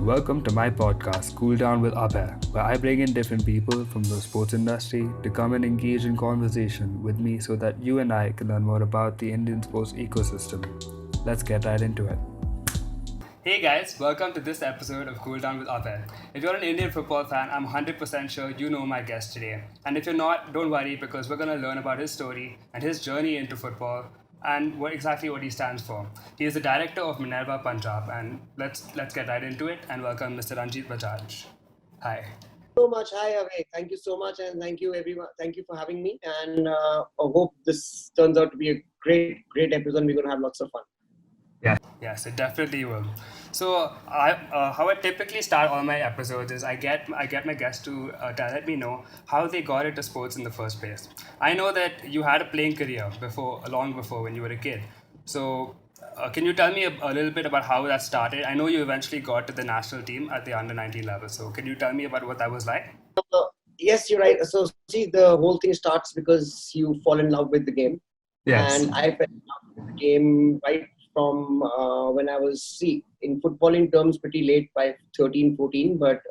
Welcome to my podcast, Cool Down with Abhay, where I bring in different people from the sports industry to come and engage in conversation with me so that you and I can learn more about the Indian sports ecosystem. Let's get right into it. Hey guys, welcome to this episode of Cool Down with Abhay. If you're an Indian football fan, I'm 100% sure you know my guest today. And if you're not, don't worry because we're going to learn about his story and his journey into football and what he stands for. He is the director of Minerva Punjab, and let's get right into it and welcome Mr. Ranjit Bajaj. Hi. So much. Hi, Ave. Thank you so much, and thank you everyone. Thank you for having me. And I hope this turns out to be a great episode. We're gonna have lots of fun. Yes, it definitely will. So, how I typically start all my episodes is I get my guests to let me know how they got into sports in the first place. I know that you had a playing career long before when you were a kid. So, can you tell me a little bit about how that started? I know you eventually got to the national team at the under 19 level. So, can you tell me about what that was like? Uh, yes, you're right. So, see, the whole thing starts because you fall in love with the game, Yes. and I fell in love with the game right from when I was in footballing terms pretty late by 13, 14. But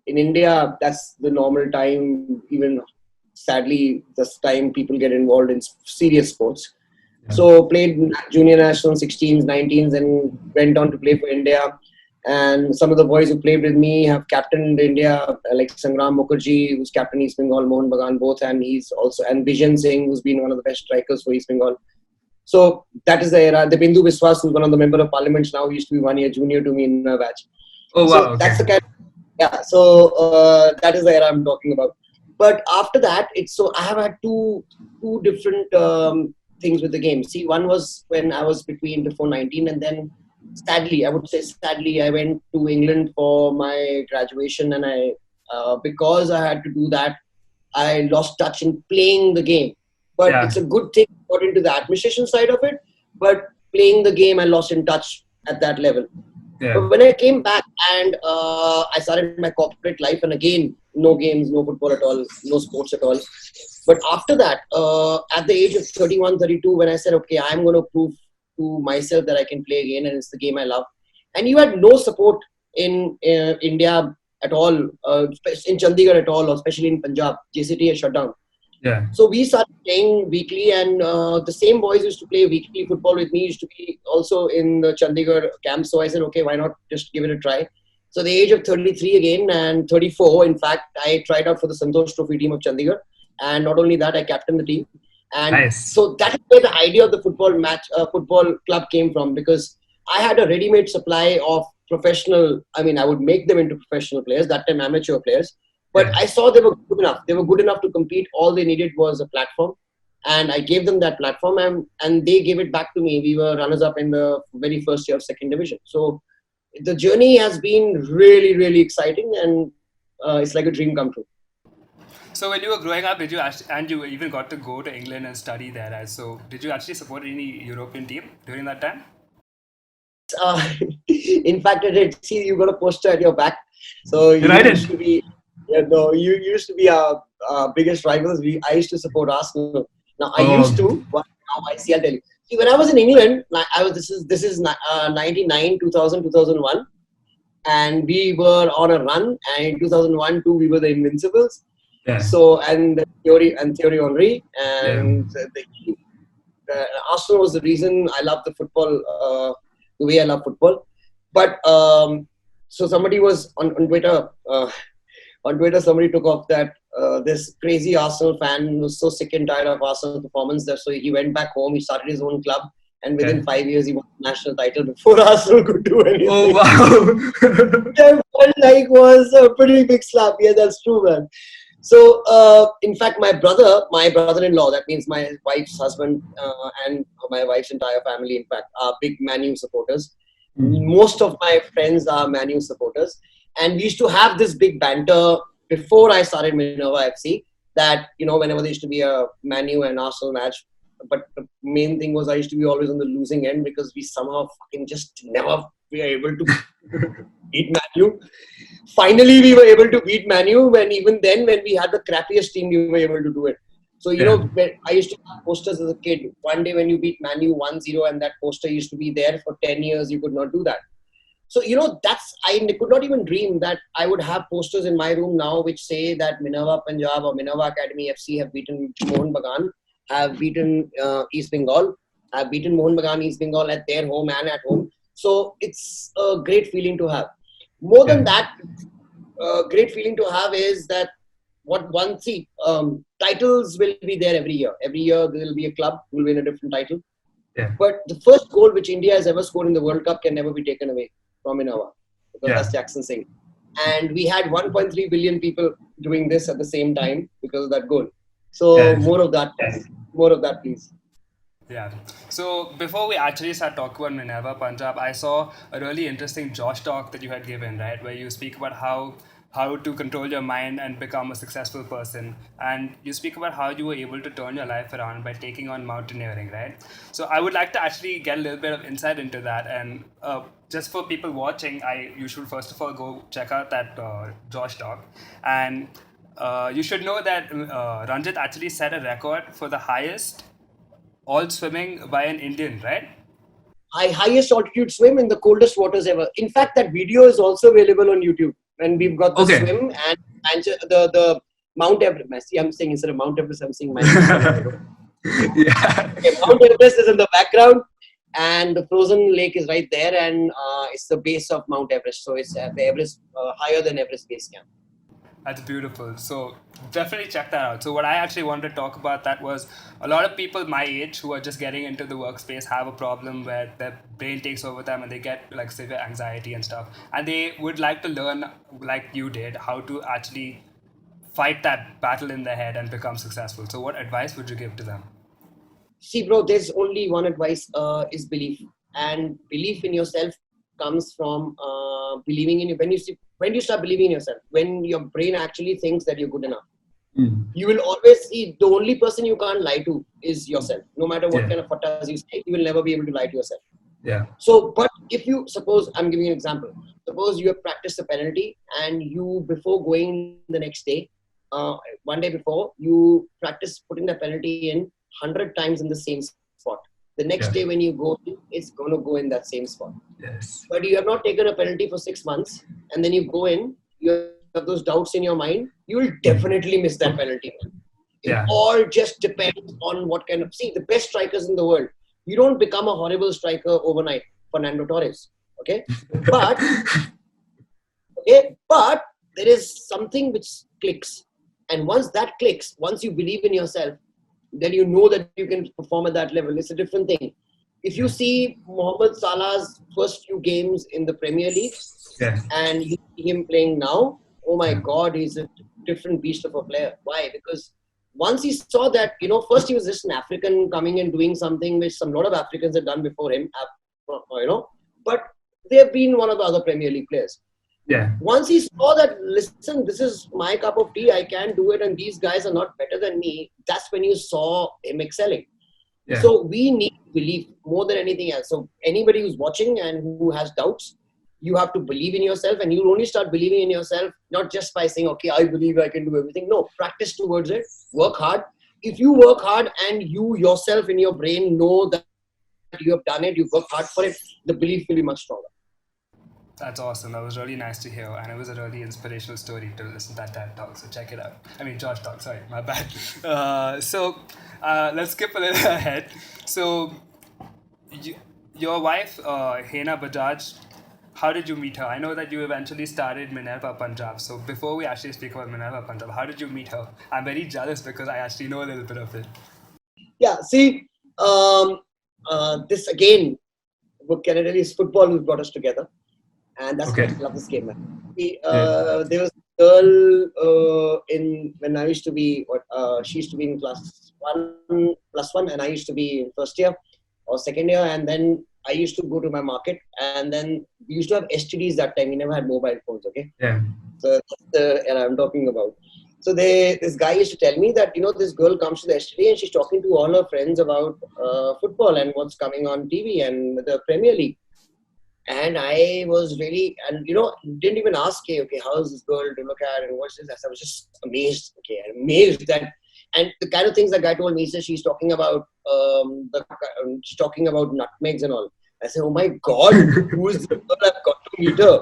in India, that's the normal time. Even sadly, this time people get involved in serious sports. So played junior national 16s, 19s, and went on to play for India. And some of the boys who played with me have captained India, like Sangram Mukherjee, who's captain East Bengal, Mohan Bagan both, and he's also and Bijan Singh, who's been one of the best strikers for East Bengal. So that is the era. The Bindu Biswas, who's one of the member of parliaments now, used to be 1 year junior to me in my batch. Oh wow. So Okay. that's the kind. Yeah. So that is the era I'm talking about. But after that, it's so I have had two different things with the game. See, one was when I was between before 19, and then sadly, I would say sadly, I went to England for my graduation, and I because I had to do that, I lost touch in playing the game. But Yeah. it's a good thing I got into the administration side of it. But playing the game, I lost in touch at that level. Yeah. But when I came back and I started my corporate life, and again, no games, no football at all, no sports at all. But after that, at the age of 31, 32, when I said, okay, I'm going to prove to myself that I can play again, and it's the game I love. And you had no support in India at all, in Chandigarh at all, or especially in Punjab. JCT had shut down. Yeah. So we started playing weekly, and the same boys used to play weekly football with me. Used to be also in the Chandigarh camp. So I said, okay, why not just give it a try? So the age of 33 again and 34, in fact, I tried out for the Santosh Trophy team of Chandigarh, and not only that, I captained the team. And Nice. so that is where the idea of the football club came from, because I had a ready-made supply of professional. I mean, I would make them into professional players. That time, amateur players. But Yeah. I saw they were good enough. They were good enough to compete. All they needed was a platform. And I gave them that platform, and they gave it back to me. We were runners up in the very first year of second division. So the journey has been really, really exciting, and it's like a dream come true. So when you were growing up, did you actually, and you even got to go to England and study there? So did you actually support any European team during that time? Uh, in fact, I did see you got a poster at your back. So you United. used to be, yeah, no, you used to be our biggest rivals. I used to support Arsenal. Now I used to, but now I see. I'll tell you. See, when I was in England, I was. This is 99, 2000, 2001, and we were on a run. And in 2001, 2, we were the Invincibles. Yeah. So and Thierry Henry, Yeah. and the Arsenal was the reason I love the football, the way I love football. But so somebody was on Twitter. On Twitter, somebody took off that this crazy Arsenal fan was so sick and tired of Arsenal's performance that so he went back home. He started his own club, and within Yeah. 5 years, he won the national title before Arsenal could do anything. Oh wow. I felt like was a pretty big slap. Yeah, that's true, man. So, in fact, my brother-in-law, that means my wife's husband and my wife's entire family, in fact, are big Man U supporters. Most of my friends are Man U supporters. And we used to have this big banter before I started Minerva FC that, whenever there used to be a Man U and Arsenal match. But the main thing was I used to be always on the losing end because we somehow fucking just never were able to beat Man U. Finally, we were able to beat Man U, when even then, when we had the crappiest team, we were able to do it. So, when I used to have posters as a kid. One day when you beat Man U 1-0 and that poster used to be there for 10 years, you could not do that. So, I could not even dream that I would have posters in my room now which say that Minerva Punjab or Minerva Academy FC have beaten Mohun Bagan, have beaten East Bengal, have beaten Mohun Bagan, East Bengal at their home and at home. So it's a great feeling to have. More than that, great feeling to have is that titles will be there every year. Every year there will be a club who will win a different title. Yeah. But the first goal which India has ever scored in the World Cup can never be taken away from Minerva, because that's Jackson Singh. And we had 1.3 billion people doing this at the same time because of that goal. So more of that, please. Yeah. So before we actually start talking about Minerva Punjab, I saw a really interesting Josh talk that you had given, right, where you speak about how to control your mind and become a successful person, and you speak about how you were able to turn your life around by taking on mountaineering, right? So I would like to actually get a little bit of insight into that, and just for people watching, you should first of all go check out that Josh talk, and you should know that Ranjit actually set a record for the highest all swimming by an Indian, right? Highest altitude swim in the coldest waters ever. In fact, that video is also available on YouTube. And we've got the swim and the Mount Everest. See, I'm saying instead of Mount Everest, I'm saying Mount Everest. Okay, Mount Everest is in the background, and the frozen lake is right there, and it's the base of Mount Everest. So it's the Everest higher than Everest base camp. That's beautiful. So definitely check that out. So what I actually wanted to talk about that was a lot of people my age who are just getting into the workspace have a problem where their brain takes over them and they get like severe anxiety and stuff. And they would like to learn, like you did, how to actually fight that battle in their head and become successful. So what advice would you give to them? See, bro, there's only one advice, is belief. And belief in yourself comes from believing in you. When you start believing in yourself, when your brain actually thinks that you're good enough, you will always see the only person you can't lie to is yourself. No matter what kind of fattas you say, you will never be able to lie to yourself. Yeah. So, but if you suppose, I'm giving you an example. Suppose you have practiced a penalty and you, before going the next day, one day before, you practice putting the penalty in 100 times in the same spot. The next day when you go in, it's going to go in that same spot. Yes. But you have not taken a penalty for 6 months, and then you go in, you have those doubts in your mind, you will definitely miss that penalty. It all just depends on what kind of... See, the best strikers in the world, you don't become a horrible striker overnight, Fernando Torres. Okay? But there is something which clicks. And once that clicks, once you believe in yourself, then you know that you can perform at that level. It's a different thing. If you see Mohamed Salah's first few games in the Premier League, and you see him playing now, oh my God, he's a different beast of a player. Why? Because once he saw that, first he was just an African coming and doing something which a lot of Africans had done before him, but they have been one of the other Premier League players. Yeah. Once he saw that, listen, this is my cup of tea, I can do it, and these guys are not better than me, that's when you saw him excelling. Yeah. So we need belief more than anything else. So anybody who's watching and who has doubts, you have to believe in yourself, and you'll only start believing in yourself, not just by saying, okay, I believe I can do everything. No, practice towards it, work hard. If you work hard and you yourself in your brain know that you have done it, you work hard for it, the belief will be much stronger. That's awesome. That was really nice to hear, and it was a really inspirational story to listen to that TED talk. So check it out. I mean, Josh talk. Sorry, my bad. So let's skip a little ahead. So your wife, Hena Bajaj, how did you meet her? I know that you eventually started Minerva Punjab. So before we actually speak about Minerva Punjab, how did you meet her? I'm very jealous because I actually know a little bit of it. Yeah. See, this again, what can I tell you? Is football who brought us together. And that's why I love this game, man. There was a girl when I used to be, she used to be in class 1+1, and I used to be in first year or second year. And then I used to go to my market, and then we used to have STDs that time. We never had mobile phones, okay? Yeah. So that's the era I'm talking about. So this guy used to tell me that, this girl comes to the STD and she's talking to all her friends about football and what's coming on TV and the Premier League. And I was really, and didn't even ask, okay, how is this girl to look at and what's this? I was just amazed, amazed that, and the kind of things that guy told me, says she's talking about nutmegs and all. I said, oh my God, who is the girl I've got to meet her.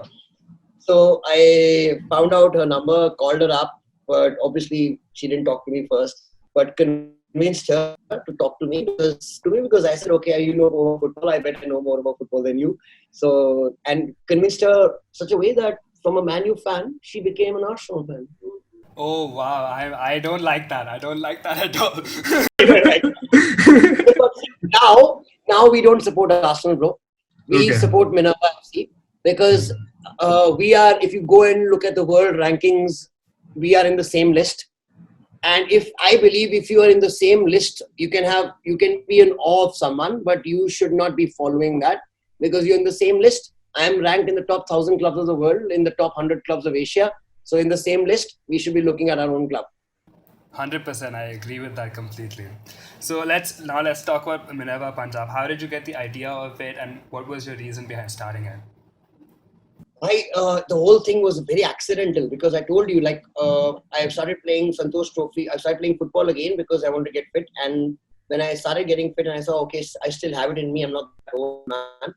So I found out her number, called her up, but obviously she didn't talk to me first, but convinced her to talk to me because I said, okay, you know more about football. I bet I know more about football than you. So, and convinced her such a way that from a Man U fan, she became an Arsenal fan. Oh wow, I don't like that. I don't like that at all. Right. But now we don't support Arsenal, bro. We Okay. support Minerva FC because we are. If you go and look at the world rankings, we are in the same list. And if I believe if you are in the same list, you can be in awe of someone, but you should not be following that because you're in the same list. I am ranked in the top 1,000 clubs of the world, in the top 100 clubs of Asia. So in the same list, we should be looking at our own club. 100%, I agree with that completely. So let's talk about Minerva Punjab. How did you get the idea of it, and what was your reason behind starting it? The whole thing was very accidental because I told you, like, I started playing Santosh Trophy. I started playing football again because I wanted to get fit. And when I started getting fit, and I saw, okay, I still have it in me. I'm not that old man.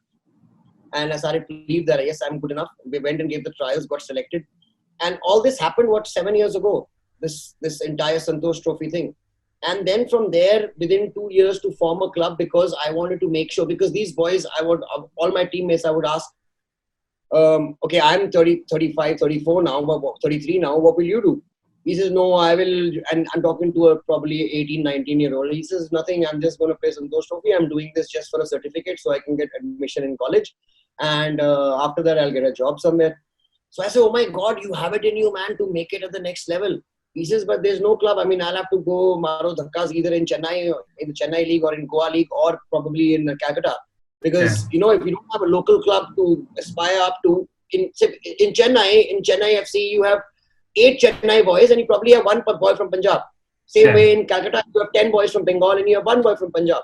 And I started to believe that yes, I'm good enough. We went and gave the trials, got selected, and all this happened 7 years ago. This entire Santosh Trophy thing. And then from there, within 2 years, to form a club because I wanted to make sure, because these boys, all my teammates, I would ask, okay, I'm 30, 35, 34 now, 33 now, what will you do? He says, no, I will, and I'm talking to a probably 18, 19-year-old. He says, nothing, I'm just going to play Santosh Trophy. I'm doing this just for a certificate so I can get admission in college. And after that, I'll get a job somewhere. So I say, oh my God, you have it in you, man, to make it at the next level. He says, but there's no club. I mean, I'll have to go Maro Dhakkas either in Chennai, in the Chennai League, or in Goa League, or probably in Calcutta. Because, if you don't have a local club to aspire up to, in Chennai FC, you have 8 Chennai boys and you probably have one boy from Punjab. Same way in Calcutta, you have 10 boys from Bengal and you have one boy from Punjab.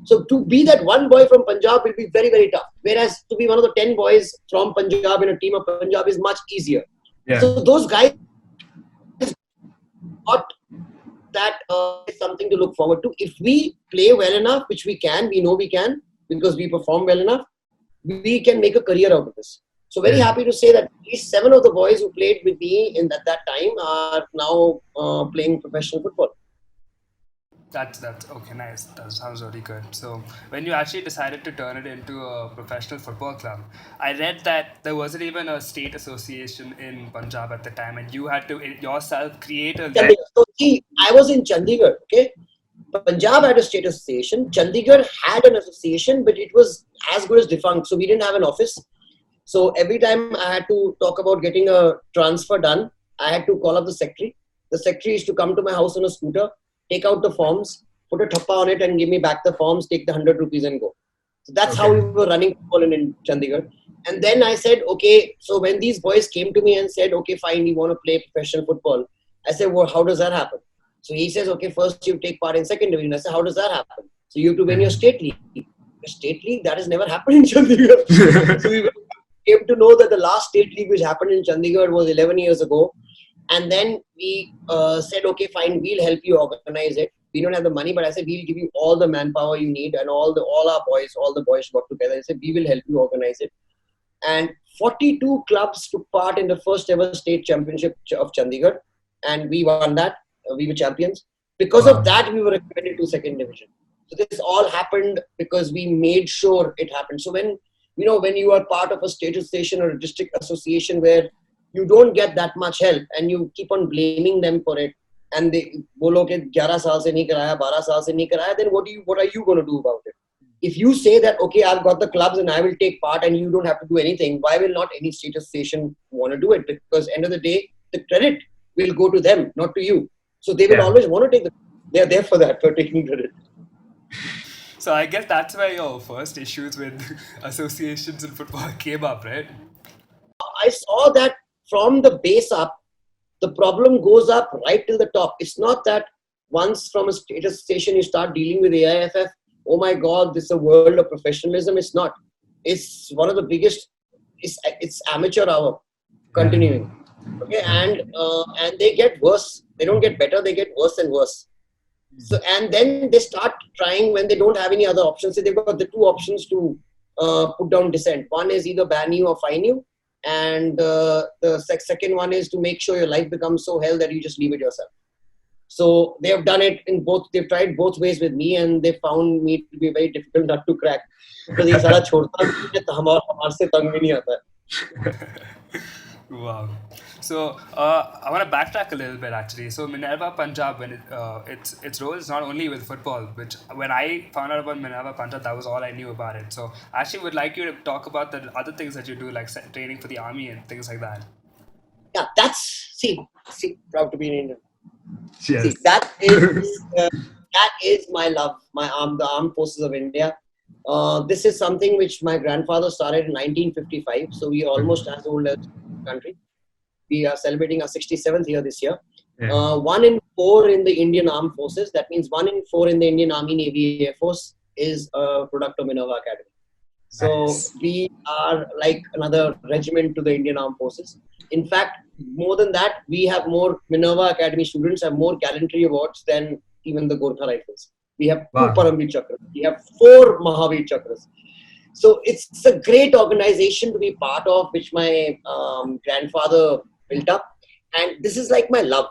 So to be that one boy from Punjab will be very, very tough. Whereas to be one of the 10 boys from Punjab in a team of Punjab is much easier. So those guys got that is something to look forward to. If we play well enough, which we know we can, because we perform well enough, we can make a career out of this. So very happy to say that at least 7 of the boys who played with me in that time are now playing professional football. That's okay, nice. That sounds really good. So when you actually decided to turn it into a professional football club, I read that there wasn't even a state association in Punjab at the time, and you had to yourself create a league. So see, I was in Chandigarh, okay? Punjab had a state association. Chandigarh had an association, but it was as good as defunct. So we didn't have an office. So every time I had to talk about getting a transfer done, I had to call up the secretary. The secretary used to come to my house on a scooter, take out the forms, put a thappa on it and give me back the forms, take the 100 rupees and go. So that's how we were running football in Chandigarh. And then I said, okay, so when these boys came to me and said, okay, fine, we want to play professional football. I said, well, how does that happen? So he says, okay, first you take part in second division. I said, how does that happen? So you have to win your state league. The state league, that has never happened in Chandigarh. So we came to know that the last state league which happened in Chandigarh was 11 years ago. And then we said, okay, fine, we'll help you organize it. We don't have the money, but I said, we'll give you all the manpower you need, and all the boys got together. I said, we will help you organize it. And 42 clubs took part in the first ever state championship of Chandigarh. And we won that. We were champions. Because of that, we were recommended to second division. So this all happened because we made sure it happened. So when you are part of a state association or a district association where you don't get that much help and you keep on blaming them for it, and they bolo ke 11 saal se nahi karaya, 12 saal se nahi karaya, then what are you going to do about it? If you say that, okay, I've got the clubs and I will take part and you don't have to do anything, why will not any state association want to do it? Because end of the day, the credit will go to them, not to you. So they will always want to take they're there for that, for taking credit. So I guess that's where your first issues with associations in football came up, right? I saw that from the base up, the problem goes up right till the top. It's not that once from a state association you start dealing with AIFF, oh my God, this is a world of professionalism. It's not. It's one of the biggest. It's amateur hour continuing. Okay, and they get worse. They don't get better. They get worse and worse. So and then they start trying when they don't have any other options. So they've got the two options to put down dissent. One is either ban you or fine you. and the second one is to make sure your life becomes so hell that you just leave it yourself. So they have done it in both. They've tried both ways with me, and they found me to be a very difficult nut to crack. Because ये सारा छोड़ता नहीं है, तो हमारे से तंग भी नहीं आता है. Wow. So I want to backtrack a little bit actually. So Minerva Punjab, when its role is not only with football, which when I found out about Minerva Punjab, that was all I knew about it. So I actually would like you to talk about the other things that you do, like training for the army and things like that. Yeah, see, proud to be an Indian. Yes. See, that is my love, the armed forces of India. This is something which my grandfather started in 1955. So we are almost as old as the country. We are celebrating our 67th year this year. Yeah. 1 in 4 in the Indian Armed Forces. That means 1 in 4 in the Indian Army, Navy, Air Force is a product of Minerva Academy. So Nice. we are like another regiment to the Indian Armed Forces. In fact, more than that, we have more Minerva Academy students have more gallantry awards than even the Gorkha Rifles. We have 2 Wow. Paramveer Chakras. We have 4 Mahavir Chakras. So it's a great organization to be part of, which my grandfather built up. And this is like my love,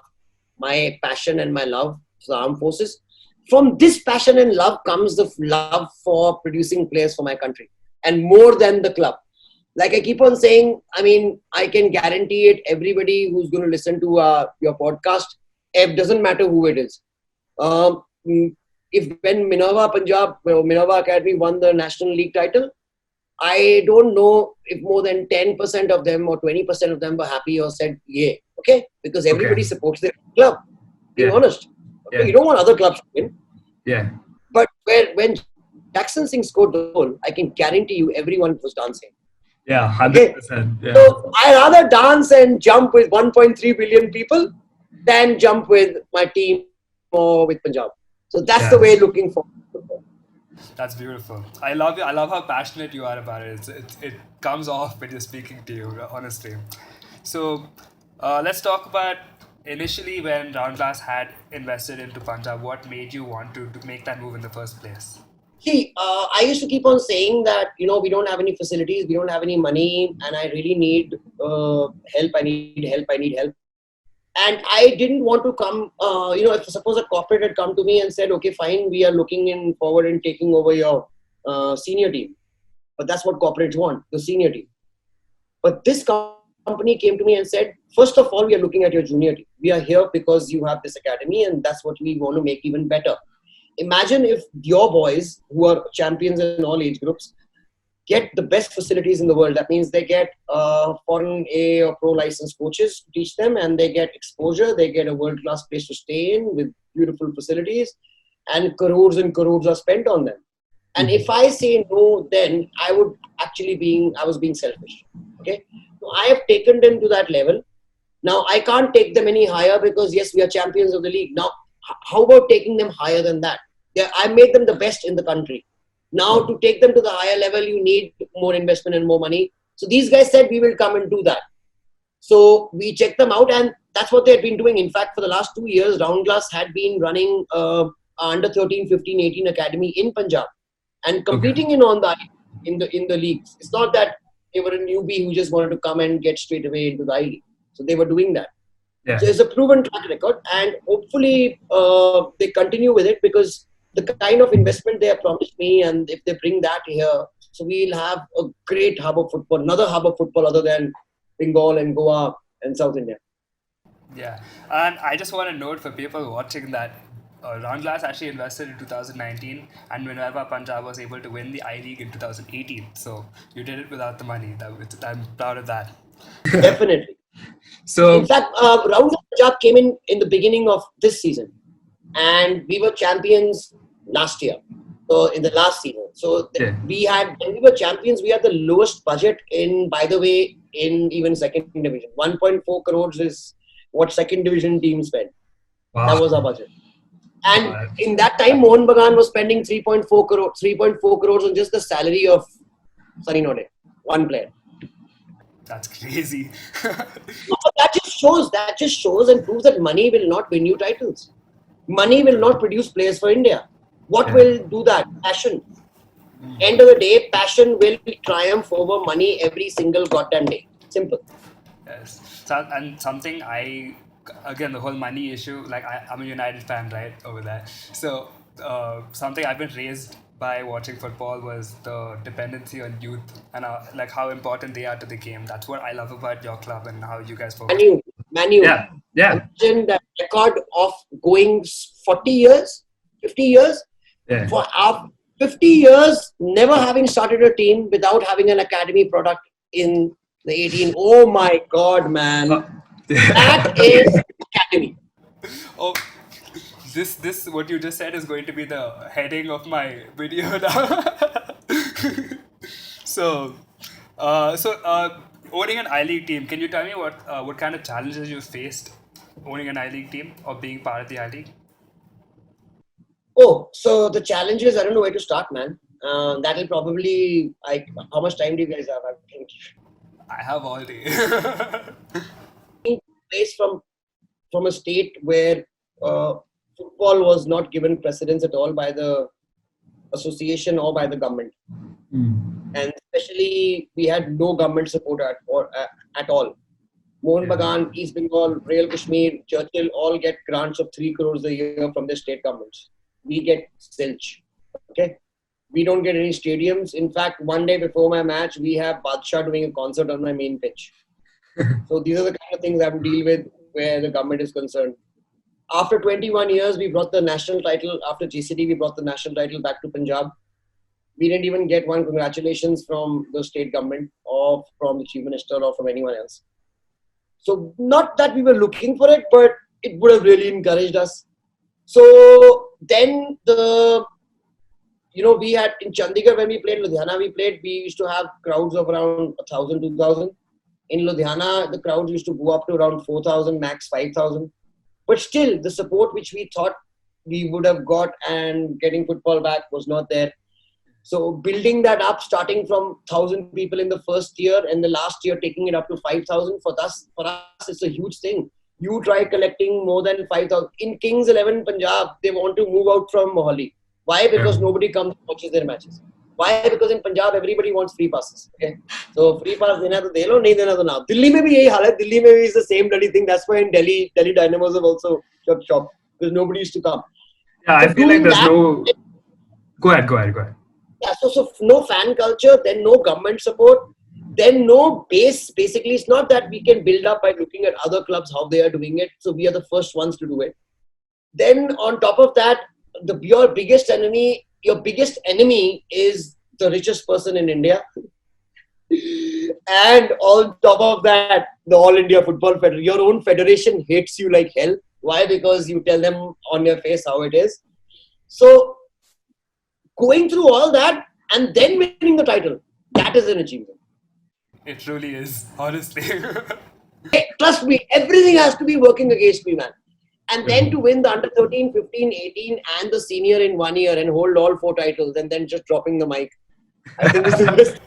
my passion and my love for the armed forces. From this passion and love comes the love for producing players for my country. And more than the club. Like I keep on saying, I mean, I can guarantee it, everybody who's going to listen to your podcast, it doesn't matter who it is. If when Minerva Punjab, Minerva Academy won the National League title, I don't know if more than 10% of them or 20% of them were happy or said, yeah, okay? Because everybody supports their club, being honest. Okay? Yeah. You don't want other clubs to win. Yeah. But when Jackson Singh scored the goal, I can guarantee you everyone was dancing. Yeah, 100%. Yeah. So I rather dance and jump with 1.3 billion people than jump with my team or with Punjab. So that's the way looking for football. That's beautiful. I love you. I love how passionate you are about it. It comes off when you're speaking to you, honestly. So let's talk about initially when Roundglass had invested into Punjab. What made you want to make that move in the first place? See, I used to keep on saying that, we don't have any facilities, we don't have any money, and I really need help. I need help. And I didn't want to come, if suppose a corporate had come to me and said, okay, fine, we are looking forward in taking over your senior team. But that's what corporates want, the senior team. But this company came to me and said, first of all, we are looking at your junior team. We are here because you have this academy and that's what we want to make even better. Imagine if your boys, who are champions in all age groups, get the best facilities in the world. That means they get foreign A or pro licensed coaches to teach them, and they get exposure. They get a world-class place to stay in with beautiful facilities, and crores are spent on them. And if I say no, then I was being selfish. Okay, so I have taken them to that level. Now I can't take them any higher because yes, we are champions of the league. Now, how about taking them higher than that? I made them the best in the country. Now, to take them to the higher level, you need more investment and more money. So these guys said, we will come and do that. So we checked them out, and that's what they had been doing. In fact, for the last 2 years, Roundglass had been running under 13, 15, 18 academy in Punjab and competing in the leagues. It's not that they were a newbie who just wanted to come and get straight away into the I-League. So they were doing that. Yeah. So it's a proven track record, and hopefully they continue with it because the kind of investment they have promised me, and if they bring that here, so we'll have a great hub of football, another hub of football other than Bengal and Goa and South India. Yeah, and I just want to note for people watching that Roundglass actually invested in 2019, and Minerva Punjab was able to win the I-League in 2018. So you did it without the money. I'm proud of that. Definitely. So in fact, Roundglass Punjab came in the beginning of this season, and we were champions last year. So in the last season, so when we were champions, we had the lowest budget by the way, in even second division. 1.4 crores is what second division teams spent. Wow. That was our budget. And in that time, Mohan Bagan was spending 3.4 crores on just the salary of Sunny Node, one player. That's crazy. That just shows and proves that money will not win you titles. Money will not produce players for India. What will do that? Passion. End of the day, passion will triumph over money every single goddamn day. Simple. Yes. So, and something again, the whole money issue, like I'm a United fan, right, over there. So, something I've been raised by watching football was the dependency on youth and like how important they are to the game. That's what I love about your club and how you guys focus. Manu, Yeah, yeah, imagine that record of going 40 years, 50 years, yeah. for our 50 years, never having started a team without having an academy product in the 18. Oh my God, man. That is academy. Oh, this what you just said is going to be the heading of my video now. so, owning an I League team. Can you tell me what kind of challenges you faced owning an I League team or being part of the I League? Oh, so the challenges, I don't know where to start, man. That'll probably, like, how much time do you guys have? I think. I have all day. Place from a state where football was not given precedence at all by the association or by the government. And especially we had no government support at all. Mohun Bagan, East Bengal, Royal Kashmir, Churchill all get grants of 3 crores a year from their state governments. We get zilch. Okay? We don't get any stadiums. In fact, one day before my match, we have Badshah doing a concert on my main pitch. So these are the kind of things I have to deal with where the government is concerned. After 21 years, we brought the national title. After GCD, we brought the national title back to Punjab. We didn't even get one congratulations from the state government or from the chief minister or from anyone else. So not that we were looking for it, but it would have really encouraged us. So then we had in Chandigarh when we played Ludhiana, we used to have crowds of around 1,000, 2,000. In Ludhiana, the crowds used to go up to around 4,000, max 5,000. But still, the support which we thought we would have got and getting football back was not there. So building that up, starting from 1,000 people in the first year and the last year taking it up to 5,000, for us, it's a huge thing. You try collecting more than 5,000. In Kings 11 Punjab, they want to move out from Mohali. Why? Because nobody comes and watches their matches. Why? Because in Punjab, everybody wants free passes. Okay, so free pass dena to de lo, nahi dena to na. Delhi mein bhi yahi haal hai. Delhi mein bhi is the same bloody thing. That's why in Delhi Dynamos have also shut shop because nobody used to come. Yeah, so I feel like there's no. Go ahead. Yeah, so no fan culture, then no government support, then no base. Basically, it's not that we can build up by looking at other clubs how they are doing it. So we are the first ones to do it. Then on top of that, your biggest enemy is the richest person in India. And on top of that, the All India Football Federation, your own federation hates you like hell. Why? Because you tell them on your face how it is. So going through all that and then winning the title, that is an achievement. It truly is, honestly. Trust me, everything has to be working against me, man. And then to win the under 13, 15, 18 and the senior in 1 year and hold all 4 titles and then just dropping the mic. I think this is the best.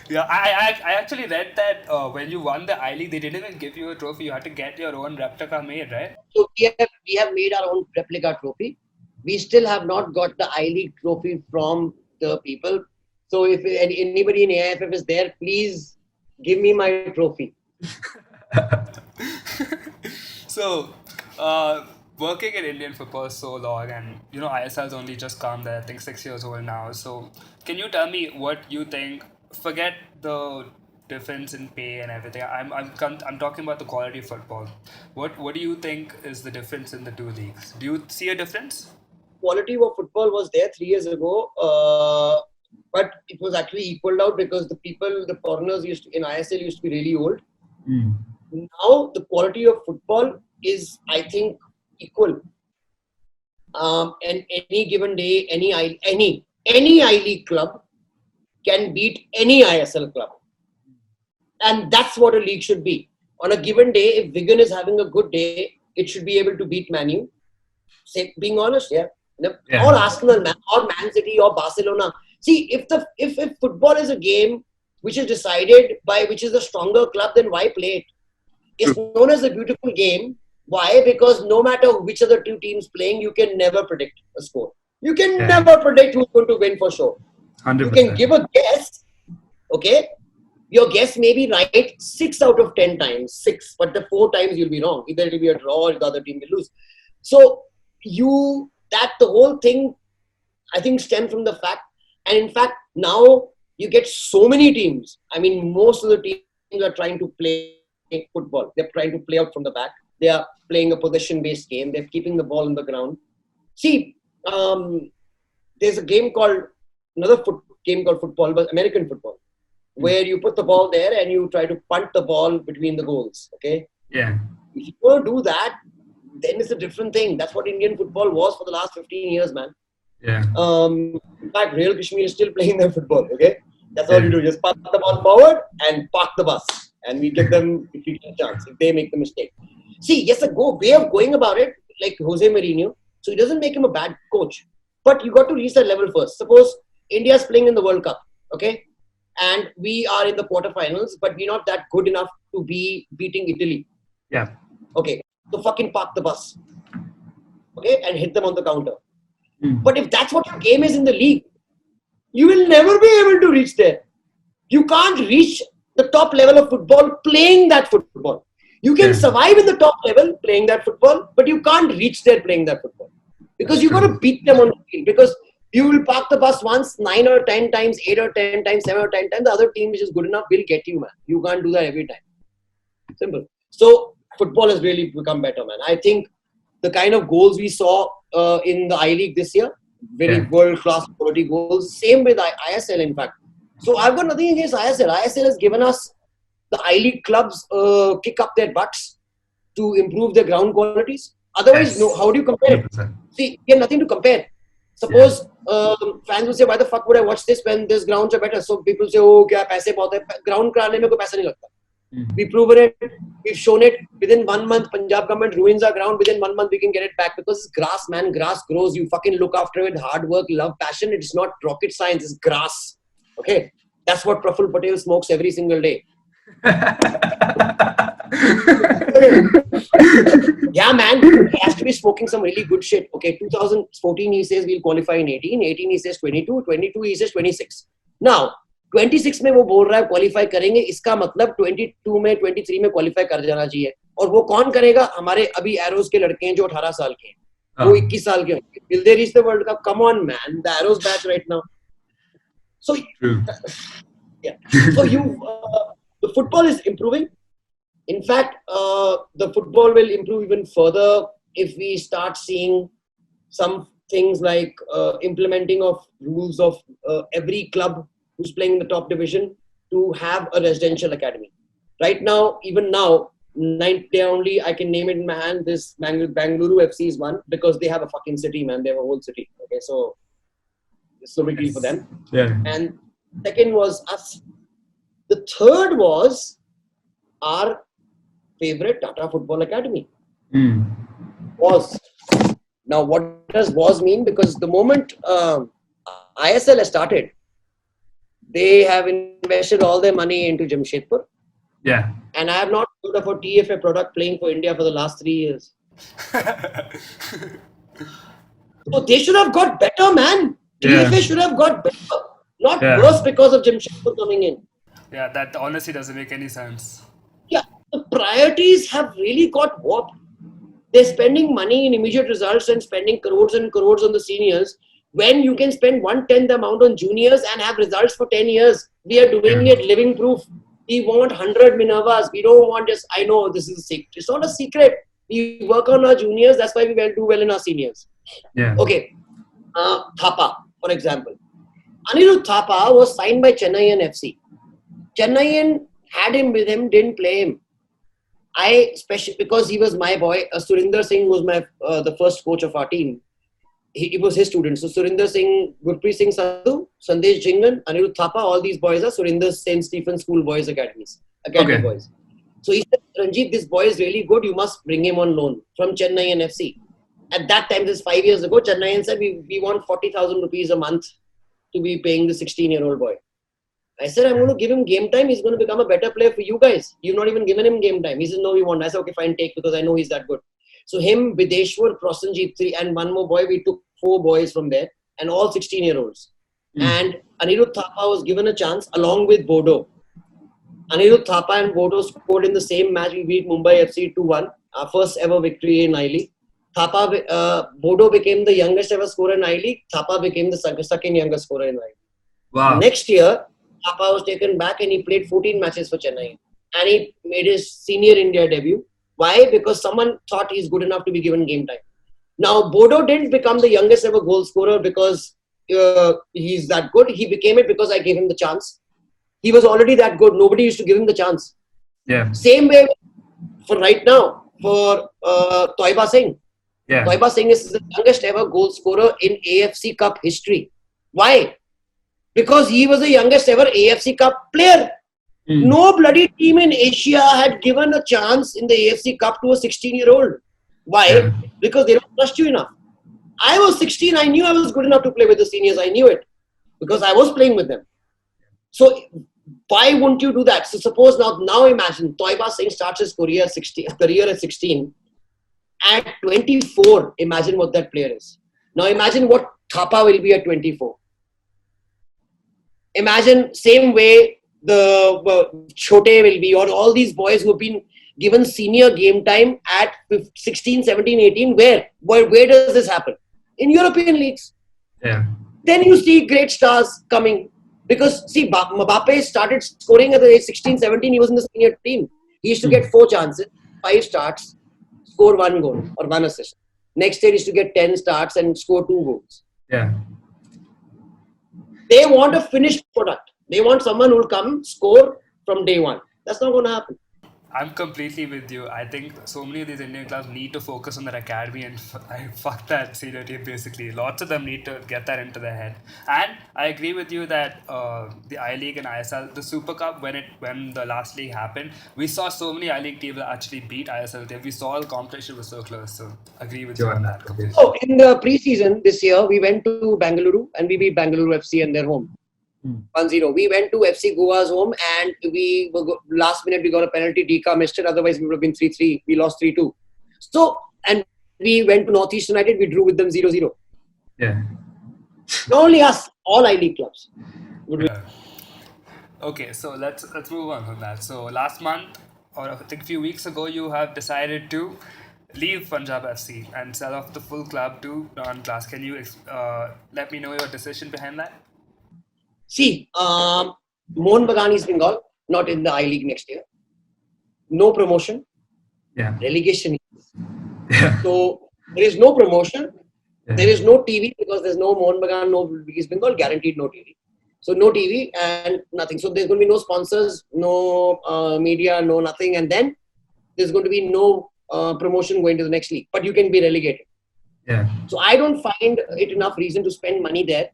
Yeah, I actually read that when you won the I League, they didn't even give you a trophy. You had to get your own replica made, right? So we have made our own replica trophy. We still have not got the I League trophy from the people. So if anybody in AIFF is there, please give me my trophy. So, working in Indian football so long, and ISL's only just come there. I think 6 years old now. So, can you tell me what you think? Forget the difference in pay and everything. I'm talking about the quality of football. What do you think is the difference in the two leagues? Do you see a difference? Quality of football was there 3 years ago, but it was actually equaled out because the foreigners in ISL used to be really old. Now the quality of football is, I think, equal. And any given day, any I League club can beat any ISL club, and that's what a league should be. On a given day, if Wigan is having a good day, it should be able to beat Man U. Being honest, yeah. Or Arsenal, or Man City, or Barcelona. See, if football is a game which is decided by which is the stronger club, then why play it? It's known as a beautiful game. Why? Because no matter which of the two teams playing, you can never predict a score. You can never predict who's going to win for sure. 100%. You can give a guess, okay? your guess may be right 6 out of 10 times, 6, but the 4 times you'll be wrong. Either it'll be a draw or the other team will lose. So the whole thing, I think, stemmed from the fact, and in fact, now you get so many teams. I mean, most of the teams are trying to play football. They're trying to play out from the back. They are playing a possession-based game. They're keeping the ball on the ground. See, there's a game called, game called football, but American football, where you put the ball there and you try to punt the ball between the goals. Okay. Yeah. If you don't do that, then it's a different thing. That's what Indian football was for the last 15 years, man. Yeah. In fact, Real Kashmir is still playing their football. Okay. That's all you do. Just pass the ball forward and park the bus. And we give them if we get a chance, if they make the mistake. See, yes, a way of going about it, like Jose Mourinho. So it doesn't make him a bad coach. But you got to reach that level first. Suppose India's playing in the World Cup. Okay. And we are in the quarterfinals, but we're not that good enough to be beating Italy. Yeah. Okay. So fucking park the bus. Okay. And hit them on the counter. But if that's what your game is in the league, you will never be able to reach there. You can't reach the top level of football playing that football. You can survive in the top level playing that football, but you can't reach there playing that football. Because you got to beat them on the field. Because you will park the bus once, 9 or 10 times, 8 or 10 times, 7 or 10 times. The other team which is good enough will get you, man. You can't do that every time. Simple. So football has really become better, man. I think the kind of goals we saw in the I-League this year, very world-class quality goals. Same with ISL, in fact. So I've got nothing against ISL. ISL has given us the I-League clubs kick up their butts to improve their ground qualities. Otherwise, no. How do you compare it? See, you have nothing to compare. Suppose fans will say, why the fuck would I watch this when these grounds are better? So people say, oh, kya paise bahut hai. Ground कराने में कोई पैसा नहीं लगता. We've proven it. We've shown it. Within 1 month, Punjab government ruins our ground. Within 1 month, we can get it back because it's grass, man. Grass grows. You fucking look after it. Hard work, love, passion. It's not rocket science. It's grass. Okay? That's what Praful Patel smokes every single day. Yeah, man. He has to be smoking some really good shit. Okay, 2014 he says we'll qualify in 18. 18 he says 22. 22 he says 26. Now, 26 में वो बोल रहा है qualify करेंगे, इसका मतलब 22 में 23 में क्वालिफाई कर जाना चाहिए. और वो कौन करेगा? हमारे अभी एरोज के लड़के हैं जो 18 साल के हैं, वो 21 साल के होंगे. Will they reach the World Cup? Come on, man. The Arrows batch right now. So, yeah. So the football is improving. In fact, the football will improve even further if we start seeing some things like implementing of rules of every club who's playing in the top division to have a residential academy. Right now, even now, only I can name it in my hand. This Bangalore FC is one because they have a fucking city, man. They have a whole city. Okay, so it's no big deal for them. Yeah. And second was us. The third was our favorite Tata Football Academy. Was. Now, what does was mean? Because the moment ISL has started, they have invested all their money into Jamshedpur. Yeah. And I have not heard of a TFA product playing for India for the last 3 years. So they should have got better, man. TFA should have got better. Not worse because of Jamshedpur coming in. Yeah, that honestly doesn't make any sense. Yeah, the priorities have really got warped. They're spending money in immediate results and spending crores and crores on the seniors when you can spend 1/10 the amount on juniors and have results for 10 years. We are doing it, living proof. We want 100 Minervas. We don't want just, I know this is a secret. It's not a secret. We work on our juniors. That's why we do well in our seniors. Yeah. Okay. Thapa, for example. Anirudh Thapa was signed by Chennaiyin FC. Chennaiyin had him with him, didn't play him. Especially because he was my boy. Surinder Singh was the first coach of our team. He was his student. So Surinder Singh, Gurpreet Singh Sandhu, Sandesh Jhingan, Anirudh Thapa, all these boys are Surinder St. Stephen School Boys Academy boys. So he said, Ranjit, this boy is really good. You must bring him on loan from Chennaiyin FC. At that time, this is 5 years ago, Chennaiyin said, we want 40,000 rupees a month to be paying the 16-year-old boy. I said, I'm going to give him game time. He's going to become a better player for you guys. You've not even given him game time. He said, no, we want. I said, okay, fine, take, because I know he's that good. So him, Videshwar, Prosenjit, 3, and one more boy, we took 4 boys from there, and all 16-year-olds. And Anirudh Thapa was given a chance along with Bodo. Anirudh Thapa and Bodo scored in the same match. We beat Mumbai FC 2-1. Our first ever victory in I-League. Bodo became the youngest ever scorer in I-League. Thapa became the second youngest scorer in I-League. Wow. Next year, Thapa was taken back and he played 14 matches for Chennai. And he made his senior India debut. Why? Because someone thought he's good enough to be given game time. Now, Bodo didn't become the youngest ever goal scorer because he's that good. He became it because I gave him the chance. He was already that good. Nobody used to give him the chance. Yeah. Same way for right now for Toiba Singh. Yeah. Toiba Singh is the youngest ever goal scorer in AFC Cup history. Why? Because he was the youngest ever AFC Cup player. No bloody team in Asia had given a chance in the AFC Cup to a 16-year-old. Why? Yeah. Because they don't trust you enough. I was 16. I knew I was good enough to play with the seniors. I knew it because I was playing with them. So why wouldn't you do that? So suppose now imagine Toiba Singh starts his career at 16. At 24, imagine what that player is. Now imagine what Thapa will be at 24. Imagine same way the Chote will be, or all these boys who have been given senior game time at 16, 17, 18. Where does this happen? In European leagues. Yeah. Then you see great stars coming. Because, see, Mbappe started scoring at the age 16, 17. He was in the senior team. He used to get 4 chances, 5 starts, score 1 goal or 1 assist. Next year, he used to get 10 starts and score 2 goals. Yeah. They want a finished product. They want someone who will come, score from day one. That's not going to happen. I'm completely with you. I think so many of these Indian clubs need to focus on their academy and fuck that senior team basically. Lots of them need to get that into their head. And I agree with you that the I League and ISL, the Super Cup, when the last league happened, we saw so many I League teams that actually beat ISL teams. We saw the competition was so close. So agree with you on that completely. So in the preseason this year, we went to Bengaluru and we beat Bengaluru FC in their home. 1-0. We went to FC Goa's home and last minute we got a penalty. Dika missed it. Otherwise, we would have been 3-3. We lost 3-2. So, and we went to Northeast United. We drew with them 0-0. Yeah. Not only us, all I-League clubs. Yeah. Okay, so let's move on from that. So last month, or I think a few weeks ago, you have decided to leave Punjab FC and sell off the full club to Dawn Class. Can you let me know your decision behind that? See, Mohun Bagan East Bengal, not in the I-League next year. No promotion. Yeah. Relegation. Yeah. So, there is no promotion. Yeah. There is no TV because there's no Mohun Bagan, no East Bengal, guaranteed no TV. So, no TV and nothing. So, there's going to be no sponsors, no media, no nothing. And then, there's going to be no promotion going to the next league. But you can be relegated. Yeah. So, I don't find it enough reason to spend money there.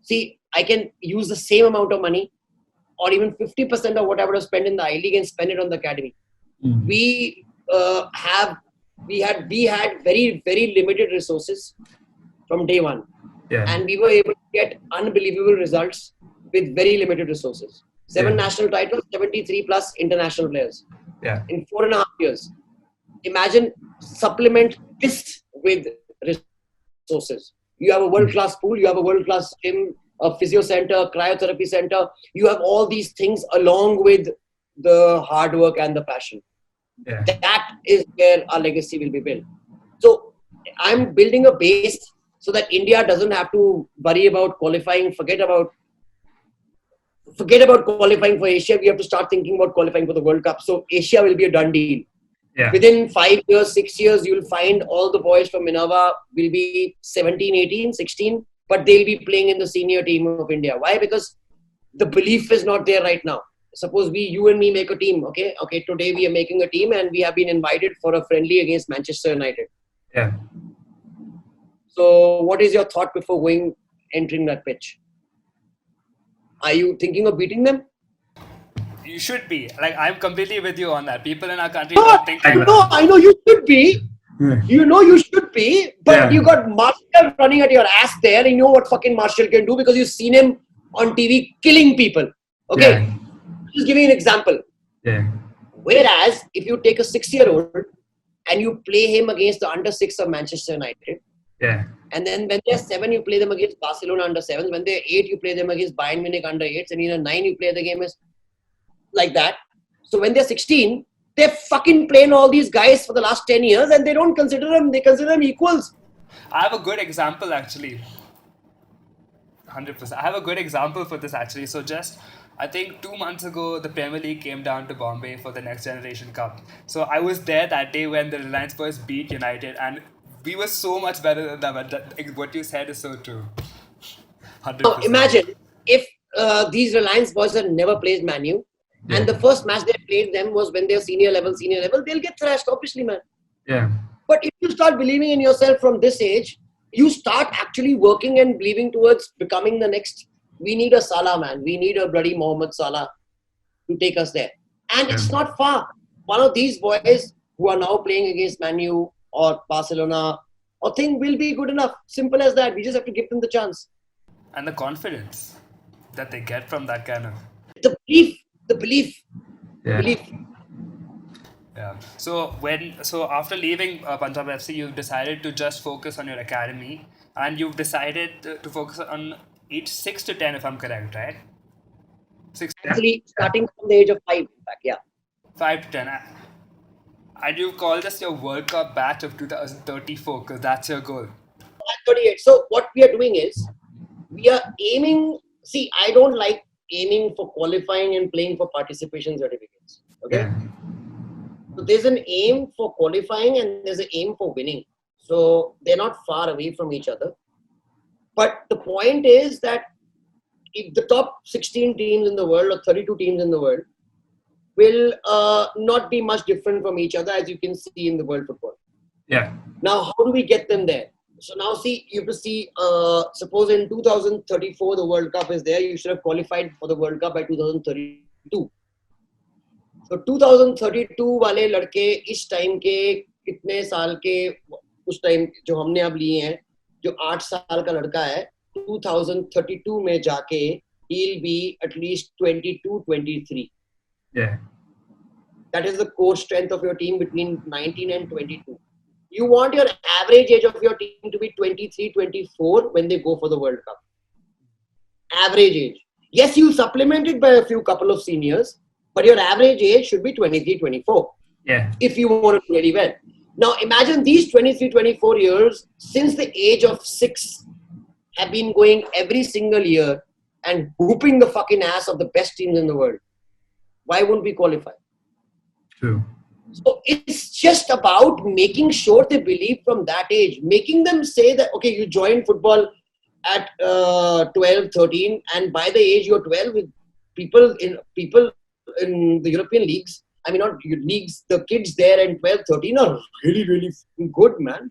See, I can use the same amount of money or even 50% of what I would have spent in the I-League and spend it on the academy. We had very, very limited resources from day one. Yeah. And we were able to get unbelievable results with very limited resources. 7 national titles, 73 plus international players. Yeah. In 4.5 years. Imagine supplement this with resources. You have a world-class pool, you have a world-class gym, a physio center, cryotherapy center. You have all these things along with the hard work and the passion. Yeah. That is where our legacy will be built. So I'm building a base so that India doesn't have to worry about qualifying, forget about qualifying for Asia. We have to start thinking about qualifying for the World Cup. So Asia will be a done deal. Yeah. Within 5 years, 6 years, you'll find all the boys from Minerva will be 17, 18, 16, but they'll be playing in the senior team of India. Why? Because the belief is not there right now. Suppose you and me make a team, okay? Okay, today we are making a team and we have been invited for a friendly against Manchester United. Yeah. So what is your thought before entering that pitch? Are you thinking of beating them? You should be. Like, I'm completely with you on that. People in our country don't think like that. I know you should be. You know you should be, but you got Marshall running at your ass there. And you know what fucking Marshall can do because you've seen him on TV killing people. Okay? Yeah. Just giving an example. Yeah. Whereas, if you take a 6-year-old and you play him against the under-6 of Manchester United, Yeah. and then when they're 7, you play them against Barcelona under-7s. When they're 8, you play them against Bayern Munich under-8s. And in a 9, you play the game as like that. So when they're 16, they're fucking playing all these guys for the last 10 years and they don't consider them, they consider them equals. I have a good example actually. 100%. I have a good example for this actually. So just I think 2 months ago, the Premier League came down to Bombay for the Next Generation Cup. So I was there that day when the Reliance Boys beat United, and we were so much better than them. And what you said is so true. Now 100%. imagine if these Reliance boys had never played Man U, and the first match they played them was when they're senior level, they'll get thrashed, obviously, man. Yeah. But if you start believing in yourself from this age, you start actually working and believing towards becoming the next. We need a Salah, man. We need a bloody Mohamed Salah to take us there. And it's not far. One of these boys who are now playing against Man U or Barcelona or thing will be good enough. Simple as that. We just have to give them the chance. And the confidence that they get from that kind of. The belief. Yeah. So after leaving Punjab FC, you've decided to just focus on your academy, and you've decided to focus on age 6 to 10, if I'm correct, right? 6 to 10. Actually, starting from the age of 5, in fact, yeah. 5 to 10. And you call this your World Cup batch of 2034 because that's your goal. I'm 38. So what we are doing is, we are aiming. See, I don't like aiming for qualifying and playing for participation certificates. Okay. So there's an aim for qualifying and there's an aim for winning. So they're not far away from each other. But the point is that if the top 16 teams in the world or 32 teams in the world will not be much different from each other, as you can see in the world football. Yeah. Now, how do we get them there? So now see, you have to see, suppose in 2034, the World Cup is there. You should have qualified for the World Cup by 2032. So 2032 वाले लड़के इस time के कितने साल के उस time जो हमने अब लिए हैं, जो 8 साल का लड़का है, 2032 में जाके he'll be at least 22, 23. Yeah. That is the core strength of your team between 19 and 22. You want your average age of your team to be 23, 24 when they go for the World Cup. Average age. Yes, you supplement it by a couple of seniors, but your average age should be 23, 24. Yeah. If you want to do really well. Now imagine these 23, 24 years since the age of 6 have been going every single year and whooping the fucking ass of the best teams in the world. Why wouldn't we qualify? True. So it's just about making sure they believe from that age, making them say that, okay, you joined football at 12, 13, and by the age you're 12, with people in the European leagues, I mean, not leagues, the kids there in 12, 13 are really, really good, man.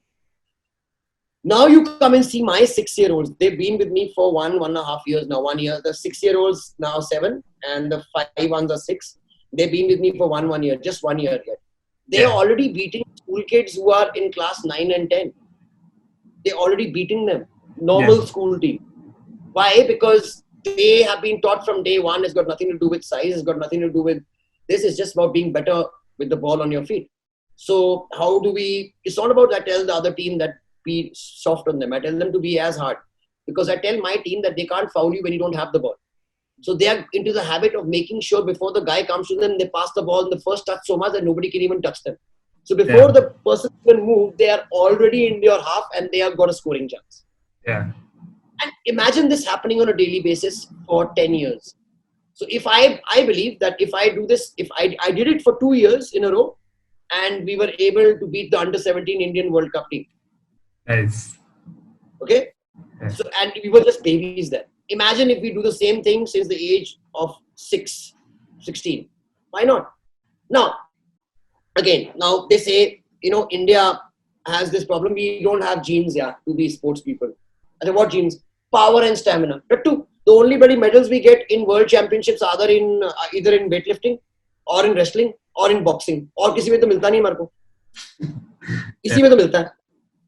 Now you come and see my 6-year-olds. They've been with me for 1.5 years now. 1 year. The 6-year-olds now 7, and the 5 ones are 6. They've been with me for one year, just 1 year yet. They're already beating school kids who are in class 9 and 10. They're already beating them. Normal school team. Why? Because they have been taught from day one. It's got nothing to do with size. It's got nothing to do with this. Is just about being better with the ball on your feet. So how do we? It's not about I tell the other team that be soft on them. I tell them to be as hard, because I tell my team that they can't foul you when you don't have the ball. So they are into the habit of making sure before the guy comes to them, they pass the ball in the first touch so much that nobody can even touch them. So before the person can move, they are already in your half and they have got a scoring chance. Yeah. And imagine this happening on a daily basis for 10 years. So if I believe that if I do this, if I did it for 2 years in a row, and we were able to beat the under-17 Indian World Cup team. Nice. Okay? Yeah. So, and we were just babies then. Imagine if we do the same thing since the age of 16. Why not? Now, again, now they say, India has this problem. We don't have genes, to be sports people. I said, what genes? Power and stamina. But the only bloody medals we get in world championships are either in weightlifting or in wrestling or in boxing. और किसी में तो मिलता नहीं हमारे को. इसी में तो मिलता है.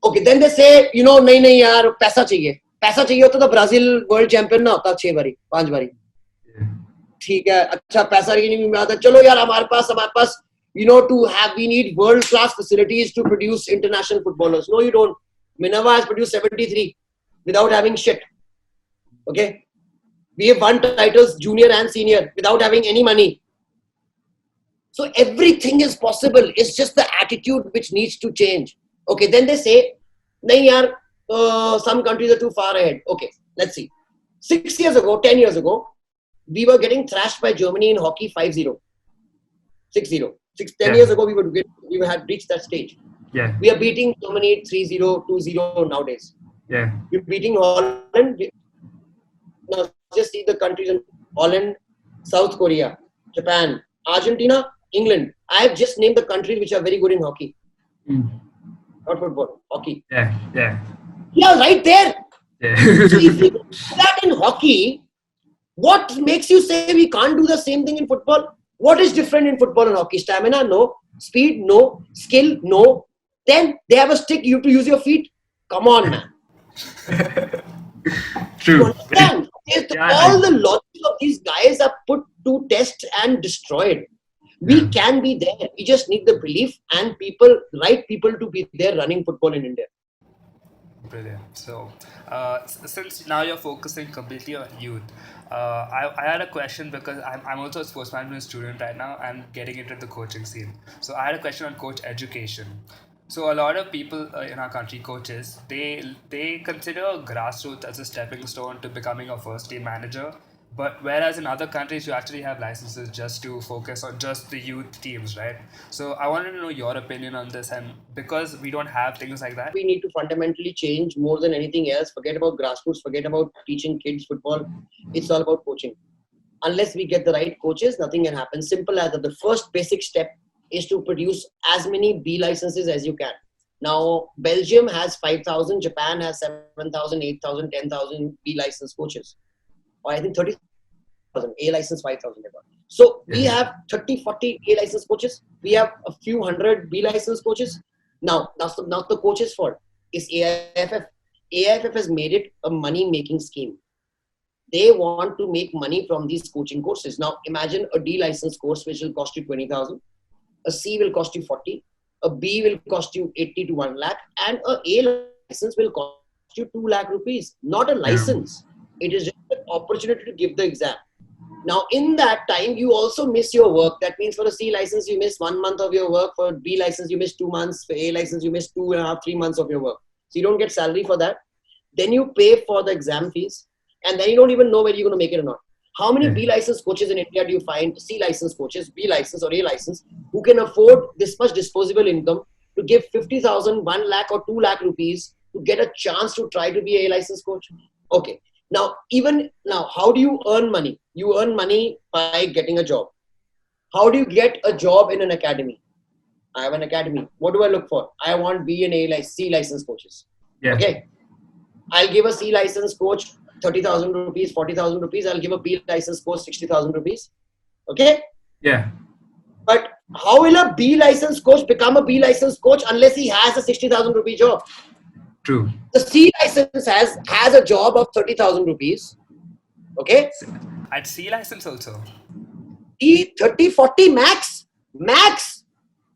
Okay, then they say, नहीं यार, पैसा चाहिए होता तो ब्राजील वर्ल्ड चैंपियन ना होता 6 बारी 5 बारी. ठीक है, अच्छा पैसा नहीं मिलता, चलो यार हमारे पास we need world class facilities to produce international footballers. No, you don't. Minerva has produced 73 without having shit. Okay, we have won titles junior and senior without having any money. So everything is possible. It's just the attitude which needs to change. Okay, then they say, nahi yaar, some countries are too far ahead. Okay, let's see. 6 years ago, 10 years ago, we were getting thrashed by Germany in hockey 5-0. 6-0. 10 years ago, we had reached that stage. Yeah. We are beating Germany 3-0, 2-0 nowadays. Yeah. We're beating Holland. Now just see the countries in Holland, South Korea, Japan, Argentina, England. I have just named the countries which are very good in hockey. Not football, hockey. Yeah. Yeah. Yeah, right there. Yeah. So if you do that in hockey, what makes you say we can't do the same thing in football? What is different in football and hockey? Stamina? No. Speed? No. Skill? No. Then they have a stick. You have to use your feet. Come on, man. True. You understand? Yeah, all the logic of these guys are put to test and destroyed. We can be there. We just need the belief and right people to be there running football in India. Brilliant. So, since now you're focusing completely on youth, I had a question because I'm also a sports management student right now and getting into the coaching scene. So, I had a question on coach education. So, a lot of people in our country, coaches, they consider grassroots as a stepping stone to becoming a first team manager. But whereas in other countries, you actually have licenses just to focus on just the youth teams, right? So I wanted to know your opinion on this, and because we don't have things like that, we need to fundamentally change more than anything else. Forget about grassroots, forget about teaching kids football. It's all about coaching. Unless we get the right coaches, nothing can happen. Simple as that. The first basic step is to produce as many B licenses as you can. Now, Belgium has 5,000, Japan has 7,000, 8,000, 10,000 B license coaches. Or I think 30,000, A license 5,000. So we have 30, 40 A license coaches. We have a few hundred B license coaches. Now, that's not the coach's fault. It's AIFF. AIFF has made it a money-making scheme. They want to make money from these coaching courses. Now, imagine a D license course which will cost you 20,000. A C will cost you 40. A B will cost you 80 to 1 lakh. And a A license will cost you 2 lakh rupees. Not a license. It is just an opportunity to give the exam. Now, in that time, you also miss your work. That means for a C license, you miss 1 month of your work. For B license, you miss 2 months. For A license, you miss 2.5, 3 months of your work. So you don't get salary for that. Then you pay for the exam fees. And then you don't even know whether you're going to make it or not. How many B license coaches in India do you find, C license coaches, B license or A license, who can afford this much disposable income to give 50,000, 1 lakh or 2 lakh rupees to get a chance to try to be a license coach? Okay. Now, how do you earn money? You earn money by getting a job. How do you get a job in an academy? I have an academy. What do I look for? I want B and A C license coaches. Yeah. Okay. I'll give a C license coach 30,000 rupees, 40,000 rupees. I'll give a B license coach 60,000 rupees. Okay. Yeah. But how will a B license coach become a B license coach unless he has a 60,000 rupee job? True. The C license has a job of 30,000 rupees. Okay. At C license also. 30, 40 max.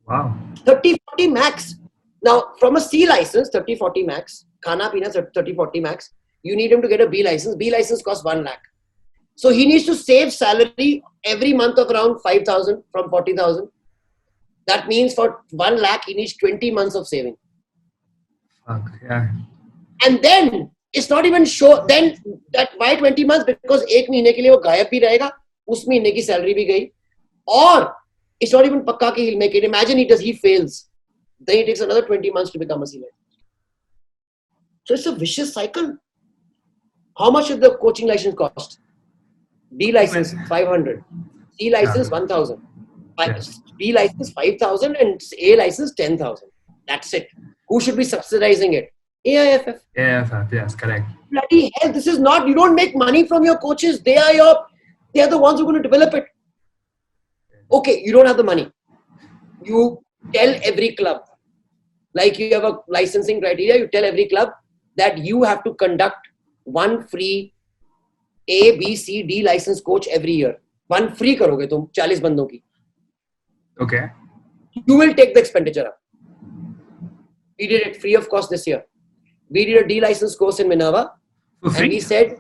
Wow. 30, 40 max. Now, from a C license, 30, 40 max, Khana Pina 30, 40 max, you need him to get a B license. B license costs 1 lakh. So he needs to save salary every month of around 5,000 from 40,000. That means for 1 lakh, he needs 20 months of saving. Yeah. And then it's not even sure then that why 20 months, because 1 महीने के लिए वो गायब भी रहेगा, उस महीने की salary भी गई, or it's not even pakka कि he'll make it. Imagine he fails, then it takes another 20 months to become a C license. So it's a vicious cycle. How much should the coaching license cost? D license 500, C license 1,000, B license 5,000, and A license 10,000. That's it. Who should be subsidizing it? AIFF. AIFF, yes, correct. Bloody hell, this is not, you don't make money from your coaches. They are the ones who are going to develop it. Okay, you don't have the money. You tell every club, like you have a licensing criteria, you tell every club that you have to conduct one free A, B, C, D license coach every year. One free karoge tum, 40 bandon ki. Okay. You will take the expenditure up. We did it free of cost this year. We did a D license course in Minerva, and we said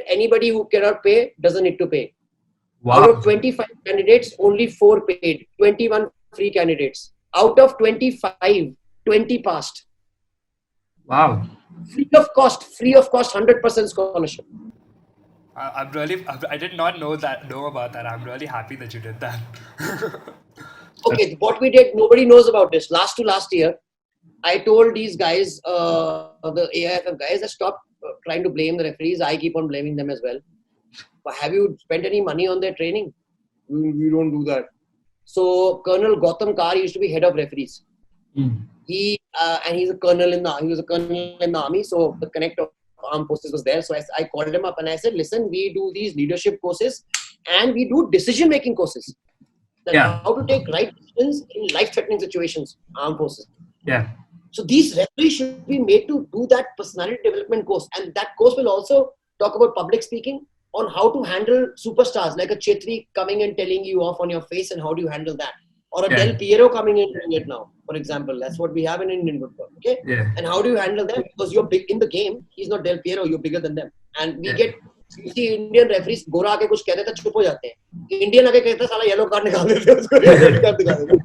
anybody who cannot pay doesn't need to pay. Out Wow. of 25 candidates, only 4 paid. 21 free candidates. Out of 25, 20 passed. Wow. Free of cost. Free of cost. 100% scholarship. I'm really. I did not know about that. I'm really happy that you did that. That's Okay, what we did, nobody knows about this. Last to last year, I told these guys, the AIFF guys, that stop trying to blame the referees. I keep on blaming them as well. But have you spent any money on their training? We don't do that. So Colonel Gautam Kar used to be head of referees. He and he's a colonel in the he was a colonel in the army. So the connect of armed forces was there. So I called him up and I said, listen, we do these leadership courses and we do decision making courses. That yeah. how to take right decisions in life-threatening situations, armed forces. Yeah. So these referees should be made to do that personality development course, and that course will also talk about public speaking, on how to handle superstars like a Chetri coming and telling you off on your face, and how do you handle that, or a Yeah. Del Piero coming in doing it now, for example. That's what we have in Indian football. Okay, Yeah. and how do you handle that? Because you're big in the game. He's not Del Piero. You're bigger than them, and we Yeah. get. You see Indian referees गोरा आके कुछ कहते थे चुप हो जाते हैं. Indian आके कहते साला yellow card निकाल देते हैं उसको red card निकाल देते हैं.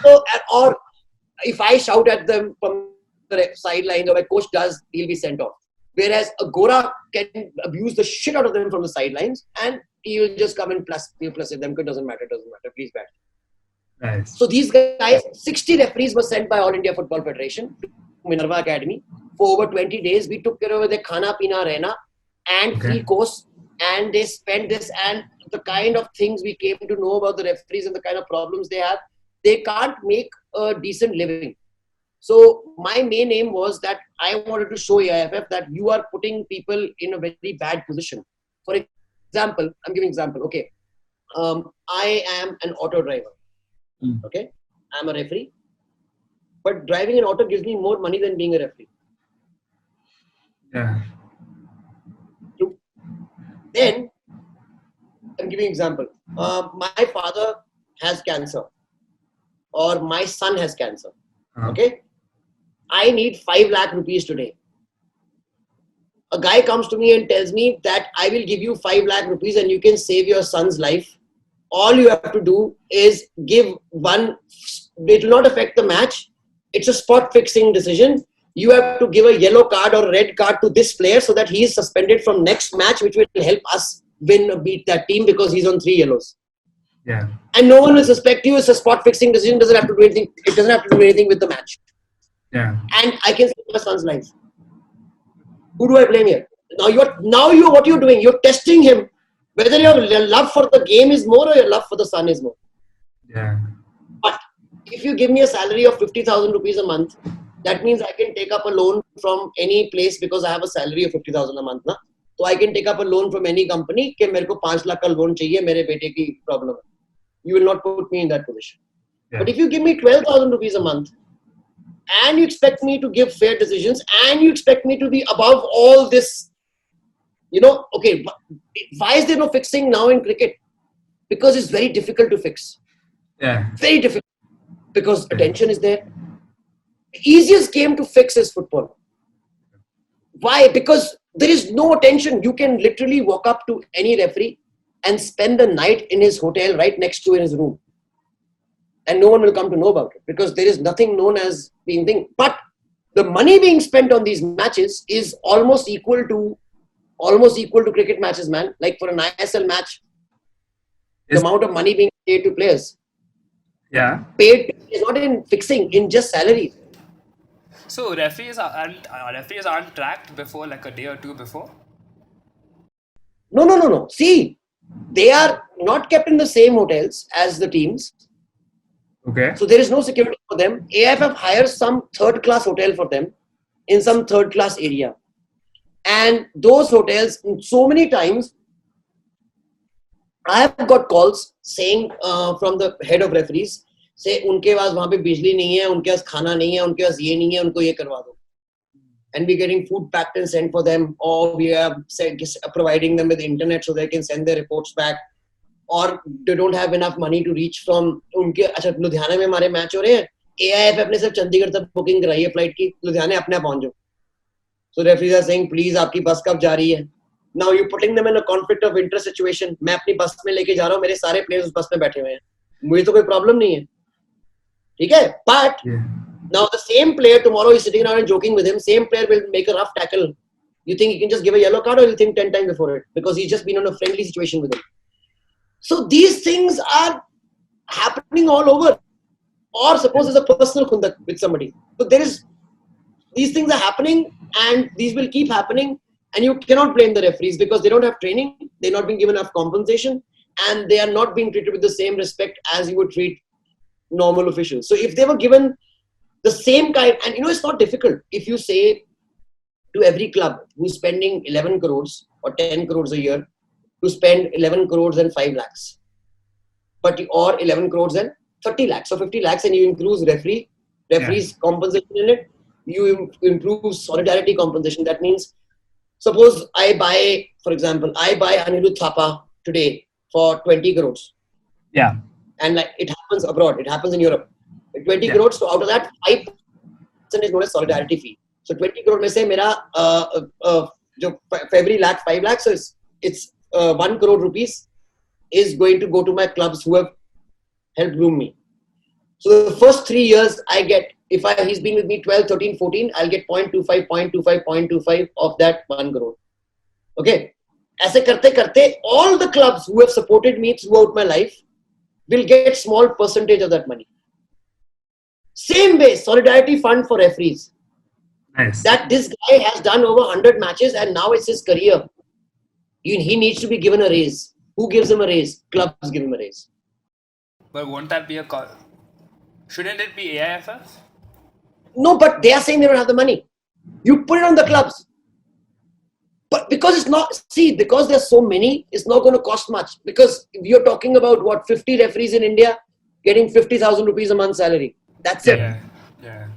So or if I shout at them from the sidelines or my coach does, he'll be sent off. Whereas a Gora can abuse the shit out of them from the sidelines and he will just come and plus it. Them doesn't matter, please bat. Nice. So these guys, 60 referees were sent by All India Football Federation to Minerva Academy for over 20 days. We took care of their khana, pina, rehna and free course, and they spent this, and the kind of things we came to know about the referees and the kind of problems they have. They can't make a decent living. So my main aim was that I wanted to show AIFF that you are putting people in a very bad position. For example, I'm giving example. Okay, I am an auto driver. Okay, I'm a referee, but driving an auto gives me more money than being a referee. Yeah. True. Then I'm giving example. My father has cancer, or my son has cancer. Okay, I need 5 lakh rupees today. A guy comes to me and tells me that I will give you 5 lakh rupees and you can save your son's life. All you have to do is give one, it will not affect the match. It's a spot fixing decision. You have to give a yellow card or red card to this player so that he is suspended from next match, which will help us win or beat that team because he's on 3 yellows. Yeah. And no one will suspect you. It's a spot fixing decision. Doesn't have to do anything. It doesn't have to do anything with the match. Yeah. And I can save my son's life. Who do I blame here? Now what you're doing, you're testing him whether your love for the game is more or your love for the son is more. Yeah. But if you give me a salary of 50,000 rupees a month, that means I can take up a loan from any place because I have a salary of 50,000 a month. Na? So I can take up a loan from any company कि मेरे को 5 लाख का loan चाहिए मेरे बेटे की problem है. You will not put me in that position. Yeah. But if you give me 12,000 rupees a month and you expect me to give fair decisions and you expect me to be above all this, okay, why is there no fixing now in cricket? Because it's very difficult to fix. Yeah. Very difficult. Because attention is there. The easiest game to fix is football. Why? Because there is no attention. You can literally walk up to any referee and spend the night in his hotel right next to in his room. And no one will come to know about it because there is nothing known as being thing. But the money being spent on these matches is almost equal to cricket matches, man. Like for an ISL match, the amount of money being paid to players. Yeah. Paid is not in fixing, in just salaries. So referees aren't tracked before, like a day or two before? No. See, they are not kept in the same hotels as the teams. Okay. So there is no security for them. AIFF hires some third-class hotel for them in some third-class area. And those hotels, so many times, I have got calls saying from the head of referees, say, उनके पास वहाँ पे बिजली नहीं है, उनके पास खाना नहीं है, उनके पास ये नहीं है, उनको ये करवा दो. And we're getting food packed and sent for them, or we are providing them with internet so they can send their reports back, or they don't have enough money to reach from उनके अच्छा लुधियाना में हमारे match हो रहे हैं, AIFF ने सिर्फ चंडीगढ़ तक बुकिंग कराई है फ्लाइट की, लुधियाना अपने आप पहुंच जाओ. So referees are saying, please आपकी बस कब जा रही है? Now you're putting them in a conflict of interest situation. मैं अपनी बस में लेके जा रहा हूँ, मेरे सारे players उस बस में बैठे हुए हैं, मुझे तो कोई problem नहीं है, ठीक है? But Yeah. now the same player tomorrow is sitting around and joking with him. Same player will make a rough tackle. You think he can just give a yellow card, or you think 10 times before it because he's just been in a friendly situation with him. So these things are happening all over. Or suppose there's a personal khundak with somebody. So these things are happening, and these will keep happening, and you cannot blame the referees because they don't have training, they're not being given enough compensation, and they are not being treated with the same respect as you would treat normal officials. So if they were given the same kind, and it's not difficult if you say to every club who's spending 11 crores or 10 crores a year to spend 11 crores and 5 lakhs, or 11 crores and 30 lakhs or 50 lakhs, and you increase referees compensation in it, you improve solidarity compensation. That means, suppose for example, I buy Anirudh Thapa today for 20 crores. Yeah. And like it happens abroad, it happens in Europe. 20 crores, so out of that, 5% is known as solidarity fee. So 20 crore mein se mera, for every lakh, 5 lakhs, so it's 1 crore rupees is going to go to my clubs who have helped groom me. So the first 3 years I get, if he's been with me 12, 13, 14, I'll get 0.25 of that 1 crore. Okay. ऐसे करते करते, all the clubs who have supported me throughout my life will get small percentage of that money. Same way, solidarity fund for referees. Nice. That this guy has done over 100 matches and now it's his career. He needs to be given a raise. Who gives him a raise? Clubs give him a raise. But won't that be shouldn't it be AIFF? No, but they are saying they don't have the money. You put it on the clubs. But because it's not, because there's so many, it's not going to cost much. Because you're talking about 50 referees in India getting 50,000 rupees a month salary. That's it. Yeah.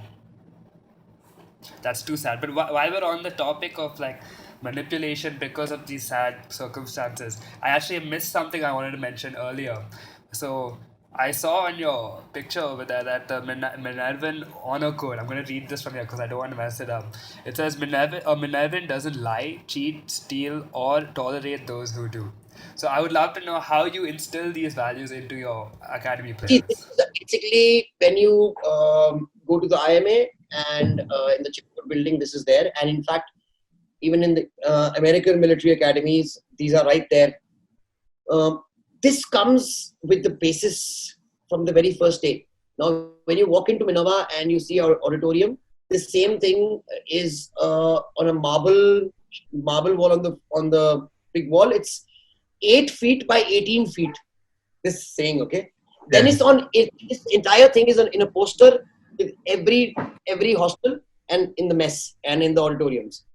That's too sad. But while we're on the topic of like manipulation because of these sad circumstances, I actually missed something I wanted to mention earlier. So I saw on your picture over there that the Minervan honor code. I'm going to read this from here because I don't want to mess it up. It says Minervan doesn't lie, cheat, steal, or tolerate those who do. So I would love to know how you instill these values into your academy players. Basically, when you go to the IMA and in the Chipur building, this is there. And in fact, even in the American military academies, these are right there. This comes with the basis from the very first day. Now, when you walk into Minerva and you see our auditorium, the same thing is on a marble wall on the big wall. It's 8 feet by 18 feet. This saying, okay. Yeah. Then it's on. This entire thing is in a poster with every hostel and in the mess and in the auditoriums.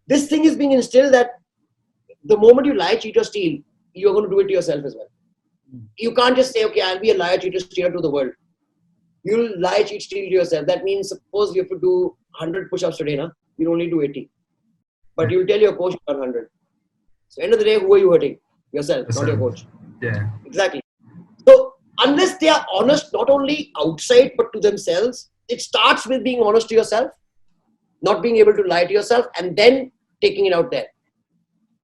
This thing is being instilled that the moment you lie, cheat, or steal, you're going to do it to yourself as well. You can't just say, okay, I'll be a liar, cheater, stealer to the world. You'll lie, cheat, steal to yourself. That means, suppose you have to do 100 push-ups today, na? You'll only do 80. But you'll tell your coach 100. So end of the day, who are you hurting? Yourself, not your coach. Yeah. Exactly. So unless they are honest, not only outside, but to themselves, it starts with being honest to yourself, not being able to lie to yourself, and then taking it out there.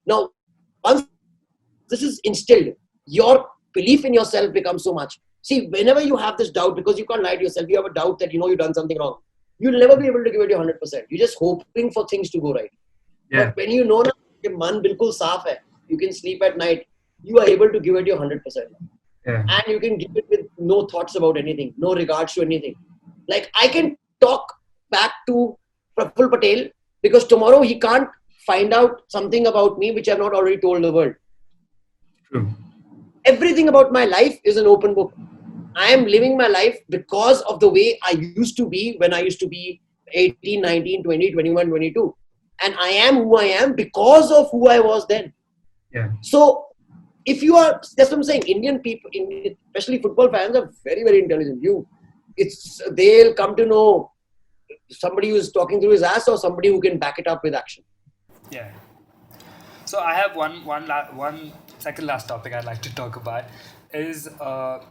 Now, once this is instilled, your belief in yourself becomes so much. See, whenever you have this doubt, because you can't lie to yourself, you have a doubt that you've done something wrong. You'll never be able to give it your 100%. You're just hoping for things to go right. Yeah. But when you know that your man bilkul saaf hai, you can sleep at night, you are able to give it your 100%. Yeah. And you can give it with no thoughts about anything, no regards to anything. Like I can talk back to Praful Patel because tomorrow he can't find out something about me which I've not already told the world. True. Everything about my life is an open book. I am living my life because of the way I used to be when I used to be 18, 19, 20, 21, 22. And I am who I am because of who I was then. Yeah. So, if you are, that's what I'm saying, Indian people, especially football fans, are very, very intelligent. They'll come to know somebody who's talking through his ass or somebody who can back it up with action. Yeah. So I have one second last topic I'd like to talk about is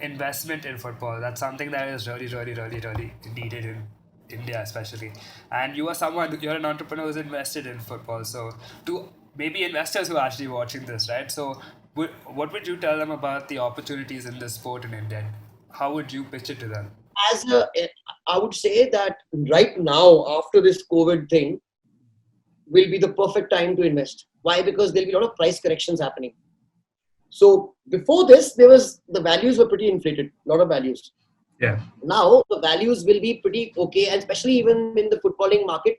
investment in football. That's something that is really, really, really, really needed in India especially. And you're an entrepreneur who's invested in football. So to maybe investors who are actually watching this, right? So, what would you tell them about the opportunities in this sport in India? How would you pitch it to them? As a, I would say that right now, after this COVID thing, will be the perfect time to invest. Why? Because there'll be a lot of price corrections happening. So before this, there was the values were pretty inflated, a lot of values. Yeah. Now the values will be pretty okay, and especially even in the footballing market,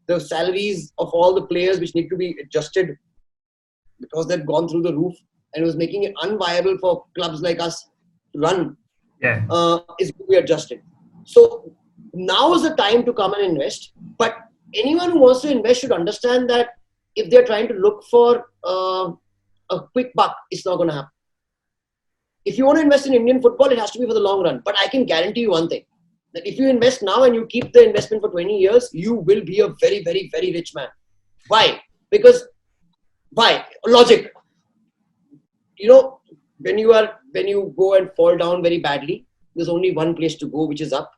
the salaries of all the players which need to be adjusted because they've gone through the roof and it was making it unviable for clubs like us to run Yeah. is going to be adjusted. So now is the time to come and invest. But anyone who wants to invest should understand that if they're trying to look for a quick buck, it's not going to happen. If you want to invest in Indian football, it has to be for the long run. But I can guarantee you one thing, that if you invest now and you keep the investment for 20 years, you will be a very, very, very rich man. Why? Because, why? Logic. You know, when you go and fall down very badly, there's only one place to go, which is up.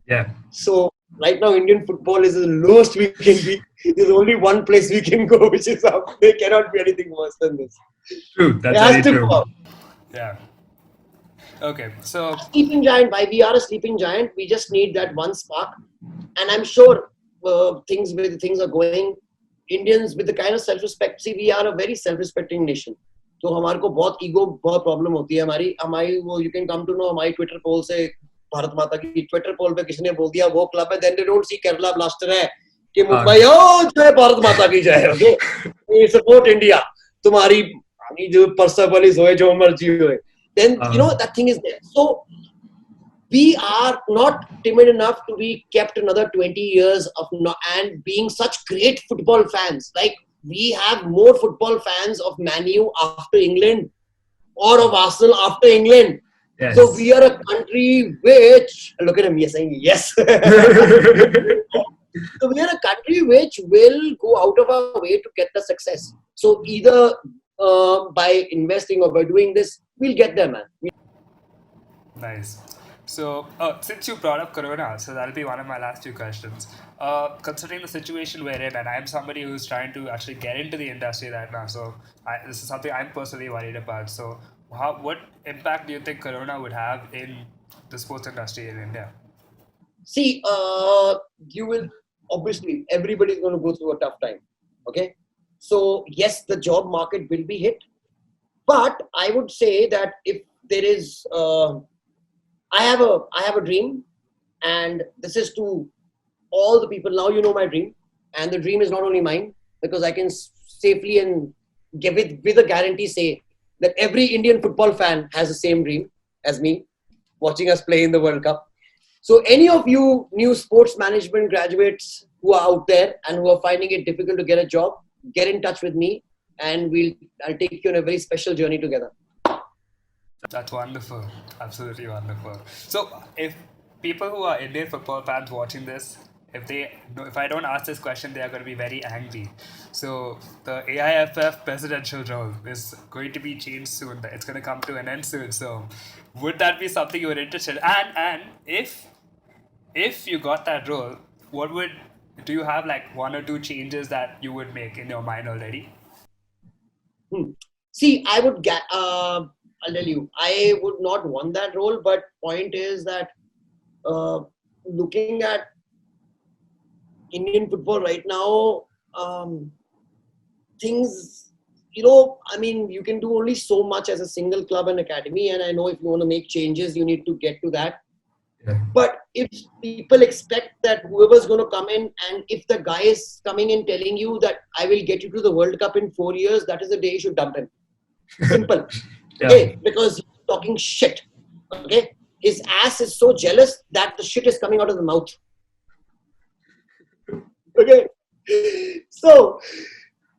Yeah. So right now, Indian football is the lowest we can be. There's only one place we can go, which is up. There cannot be anything worse than this. True. It That's has very to true. go up. Yeah. Okay. So, Sleeping giant. Why we are a sleeping giant? We just need that one spark, and I'm sure things are going. Indians with the kind of self-respect. See, we are a very self-respecting nation. तो हमारे को बहुत ego बहुत problem होती है हमारी हमारी वो you can come to know हमारी ट्विटर पोल से भारत माता की ट्विटर पोल पे किसी ने बोल दिया वो क्लब है then they don't see Kerala blaster है कि मुंबई ओ जय भारत माता की जय ओके वी सपोर्ट इंडिया तुम्हारी जो परसेवलिस होए जो मर्जी होए then you know that thing is there. So we are not timid enough to be kept another 20 years of and being such great football fans. Like we have more football fans of Man U after England or of Arsenal after England. yes. So we are a country which look at him, yes, saying yes. So we are a country which will go out of our way to get the success. So either by investing or by doing this, we'll get there, man. Nice. So, since you brought up Corona, so that'll be one of my last two questions. Considering the situation we're in, and I'm somebody who's trying to actually get into the industry right now, so this is something I'm personally worried about. So, what impact do you think Corona would have in the sports industry in India? See, you will obviously everybody's going to go through a tough time. Okay, so yes, the job market will be hit, but I would say that if there is, I have a dream, and this is to all the people. Now you know my dream, and the dream is not only mine because I can safely and give it with a guarantee say that every Indian football fan has the same dream as me, watching us play in the World Cup. So any of you new sports management graduates who are out there and who are finding it difficult to get a job, get in touch with me and I'll take you on a very special journey together. That's wonderful. Absolutely wonderful. So, if people who are Indian football fans watching this, if I don't ask this question, they are going to be very angry. So, the AIFF presidential role is going to be changed soon. It's going to come to an end soon. So, would that be something you were interested in? And if you got that role, do you have like one or two changes that you would make in your mind already? See, I'll tell you, I would not want that role, but point is that looking at Indian football right now, things, I mean, you can do only so much as a single club and academy, and I know if you want to make changes, you need to get to that. Yeah. But if people expect that whoever's going to come in, and if the guy is coming in telling you that I will get you to the World Cup in 4 years, that is the day you should dump him. Simple. Yeah. Okay, because he's talking shit. Okay, his ass is so jealous that the shit is coming out of the mouth. Okay, so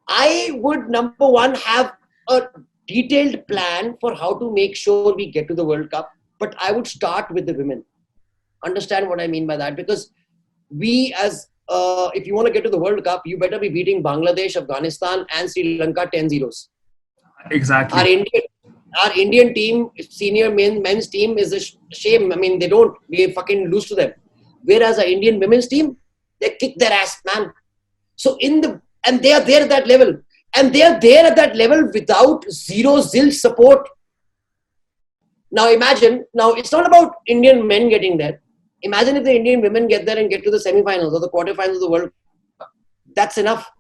I would number one have a detailed plan for how to make sure we get to the World Cup, but I would start with the women. Understand what I mean by that? Because we as if you want to get to the World Cup, you better be beating Bangladesh, Afghanistan, and Sri Lanka 10-0. Exactly. Our Indian team, senior men's team is a shame. I mean, we fucking lose to them. Whereas our Indian women's team, they kick their ass, man. So and they are there at that level. And they are there at that level without zero zilch support. Now imagine, now it's not about Indian men getting there. Imagine if the Indian women get there and get to the semi-finals or the quarterfinals of the World Cup. That's enough.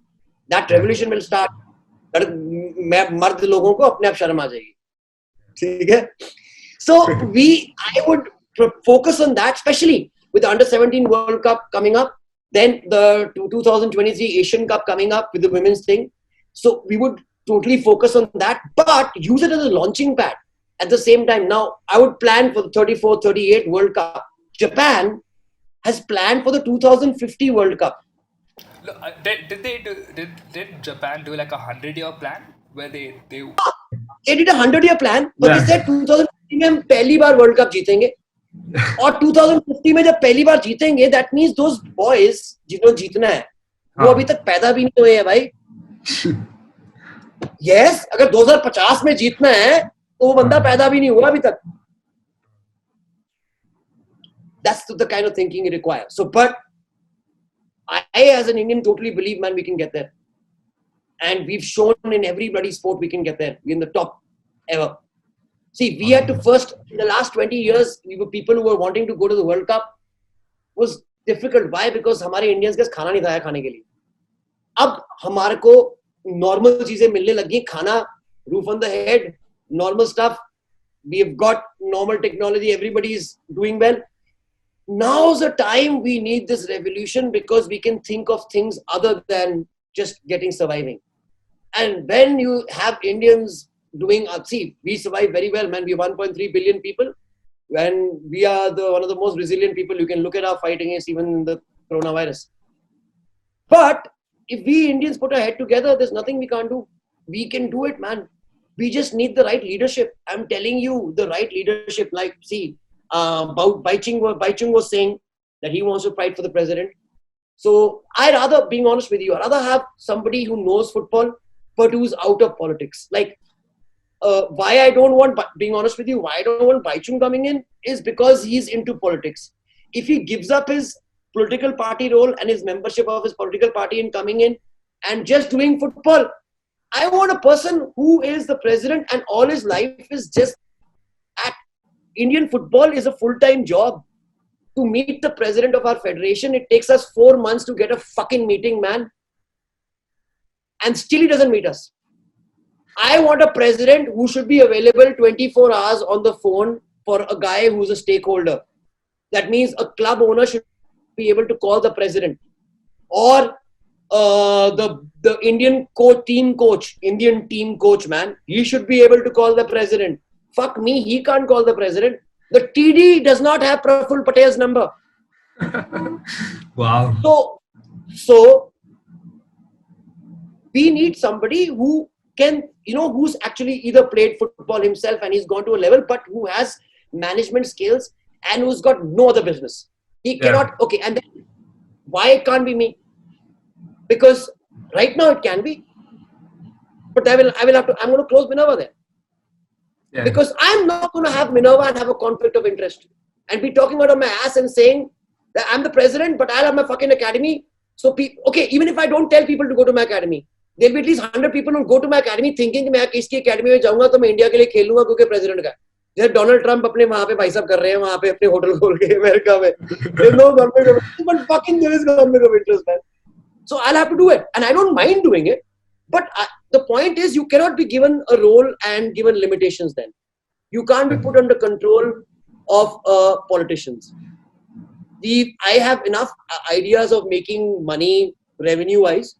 That revolution will start. मर्द लोगों को अपने आप शर्म आ जाएगी. ठीक है? So I would focus on that, especially with the Under-17 World Cup coming up, then the 2023 Asian Cup coming up with the women's thing. So we would totally focus on that, but use it as a launching pad. At the same time, now I would plan for the 34, 38 World Cup. Japan has planned for the 2050 World Cup. Look, did Japan do like 100-year plan where they They did a 100-year plan, but they said 2050 में हम पहली बार World Cup जीतेंगे. और 2050 में जब पहली बार जीतेंगे, that means those boys जिनको जीतना है, वो अभी तक पैदा भी नहीं हुए हैं भाई. Yes, अगर 2050 में जीतना है, तो वो बंदा पैदा भी नहीं हुआ अभी तक. That's the kind of thinking it requires. So, but I as an Indian totally believe, man, we can get there. And we've shown in every bloody sport we can get there. We're in the top ever. See, we had to first, in the last 20 years, we were people who were wanting to go to the World Cup. Was difficult. Why? Because हमारे Indians के खाना नहीं था खाने के लिए. अब हमारे को normal चीजें मिलने लगी, खाना, roof on the head, normal stuff. We've got normal technology. Everybody is doing well. Now's the time we need this revolution because we can think of things other than just surviving. And when you have Indians doing, see, we survive very well, man. We're 1.3 billion people. And we are one of the most resilient people. You can look at our fight against even the coronavirus. But if we Indians put our head together, there's nothing we can't do. We can do it, man. We just need the right leadership. I'm telling you, the right leadership. Like, see, Bai Chung was saying that he wants to fight for the president. So I rather, being honest with you, I rather have somebody who knows football, but who's out of politics. Like, why I don't want, being honest with you, why I don't want Bai Chung coming in is because he's into politics. If he gives up his political party role and his membership of his political party in coming in and just doing football, I want a person who is the president and all his life is just at. Indian football is a full-time job. To meet the president of our federation, it takes us 4 months to get a fucking meeting, man. And still he doesn't meet us. I want a president who should be available 24 hours on the phone for a guy who's a stakeholder. That means a club owner should be able to call the president. Or the Indian Indian team coach, man. He should be able to call the president. Fuck me, he can't call the president. The TD does not have Praful Patel's number. Wow. So we need somebody who can, who's actually either played football himself and he's gone to a level, but who has management skills and who's got no other business. He cannot, okay, and then why it can't be me? Because right now it can be. But I'm going to close Minerva there. Yeah. Because I'm not going to have Minerva and have a conflict of interest and be talking out of my ass and saying that I'm the president, but I'll have my fucking academy. So, okay, even if I don't tell people to go to my academy, there'll be at least 100 people who go to my academy thinking कि मैं किसकी academy में जाऊंगा तो मैं India के लिए खेलूंगा क्योंकि president का. जैसे डोनाल्ड ट्रम्प अपने वहाँ पे भाई साहब कर रहे हैं वहाँ पे अपने होटल खोल के अमेरिका में. There's no conflict of interest, but fucking there is conflict of interest, man. So I'll have to do it, and I don't mind doing it. But the point is, you cannot be given a role and given limitations then. You can't be put under control of politicians. I have enough ideas of making money revenue-wise.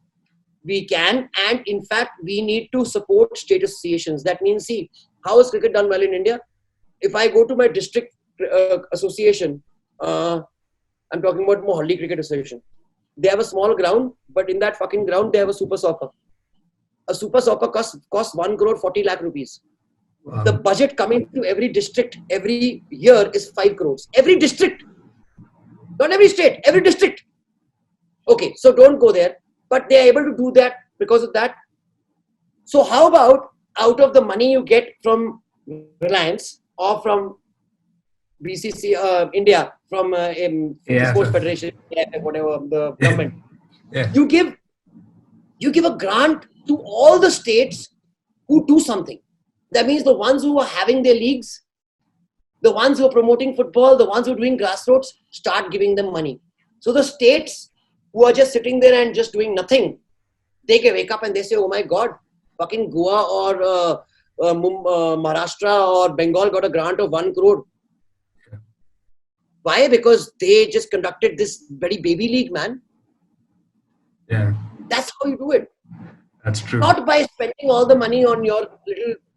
We can, and in fact, we need to support state associations. That means, see, how is cricket done well in India? If I go to my district association, I'm talking about Mohalli Cricket Association. They have a small ground, but in that fucking ground, they have a super soccer. A super soccer costs 1 crore 40 lakh rupees. Wow. The budget coming to every district every year is 5 crores. Every district. Not every state, every district. Okay, so don't go there. But they are able to do that because of that. So how about out of the money you get from Reliance or from BCC India, from Sports Federation, whatever, the government, you give a grant to all the states who do something. That means the ones who are having their leagues, the ones who are promoting football, the ones who are doing grassroots, start giving them money. So the states who are just sitting there and just doing nothing, they can wake up and they say, oh my God, fucking Goa or Maharashtra or Bengal got a grant of 1 crore. Why? Because they just conducted this very baby league, man. Yeah, That's how you do it. that's true. Not by spending all the money on your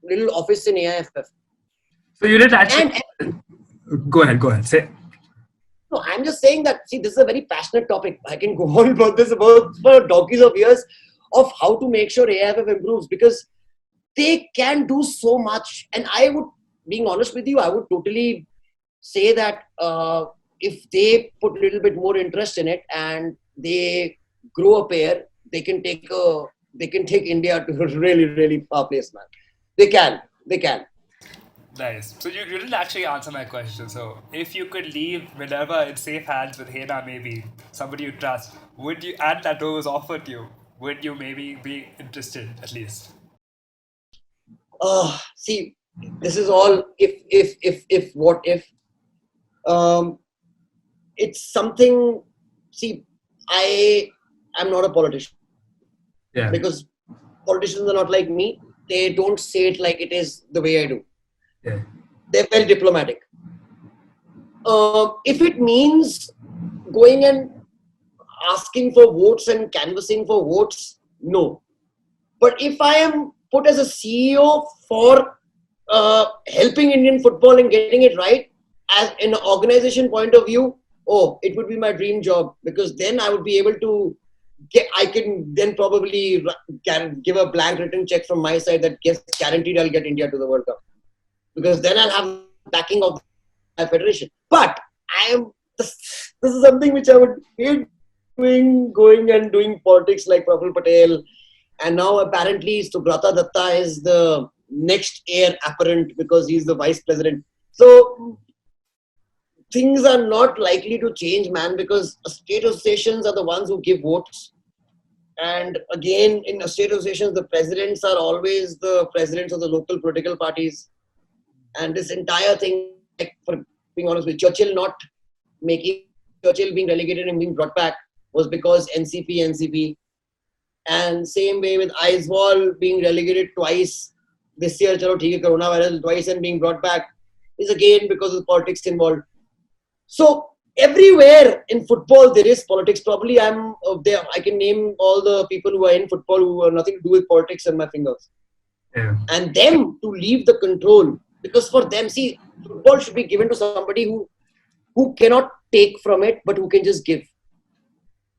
little office in AIFF. So you did actually. And Go ahead. Say. no, I'm just saying that, see, this is a very passionate topic. I can go on about this about for donkeys of years of how to make sure AIFF improves, because they can do so much. And I would, being honest with you, I would totally say that if they put a little bit more interest in it and they grow a pair, they can take India to a really, really far place, man. They can. Nice. So you didn't actually answer my question. So if you could leave Minerva in safe hands with Hena, maybe somebody you trust, would you? And that role was offered to you. Would you maybe be interested at least? See, this is all if, what if. Um, it's something, see, I'm not a politician, Yeah. because politicians are not like me. They don't say it like it is the way I do. Yeah. They're very diplomatic. If it means going and asking for votes and canvassing for votes, no. But if I am put as a CEO for helping Indian football and getting it right, as in an organization point of view, oh, it would be my dream job, because then I would be able to I can then probably give a blank written check from my side that yes, guaranteed I'll get India to the World Cup, because then I'll have backing of my federation. But this is something which I would hate doing, going and doing politics like Praful Patel. And now apparently Subrata Datta is the next heir apparent because he's the vice president. So things are not likely to change, man, because state associations are the ones who give votes. And again, in state associations, the presidents are always the presidents of the local political parties. And this entire thing, like, for being honest with Churchill being relegated and being brought back was because NCP. And same way with Aizwal being relegated twice this year, chalo theek hai, coronavirus twice, and being brought back is again because of politics involved. So everywhere in football there is politics. Probably I can name all the people who are in football who have nothing to do with politics on my fingers. Yeah. And them to leave the control, because for them, see, football should be given to somebody who cannot take from it, but who can just give.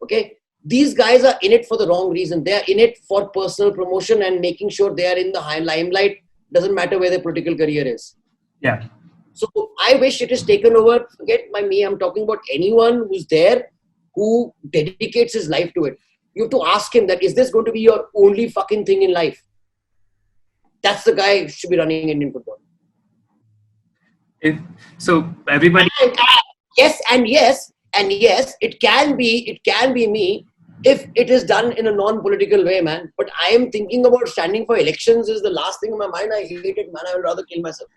Okay? These guys are in it for the wrong reason. They are in it for personal promotion and making sure they are in the high limelight. Doesn't matter where their political career is. Yeah. So I wish it is taken over. Forget me. I'm talking about anyone who's there who dedicates his life to it. You have to ask him that, is this going to be your only fucking thing in life? That's the guy who should be running Indian football. So everybody. Yes, it can be me if it is done in a non-political way, man. But I am thinking about standing for elections is the last thing in my mind. I hate it, man. I would rather kill myself.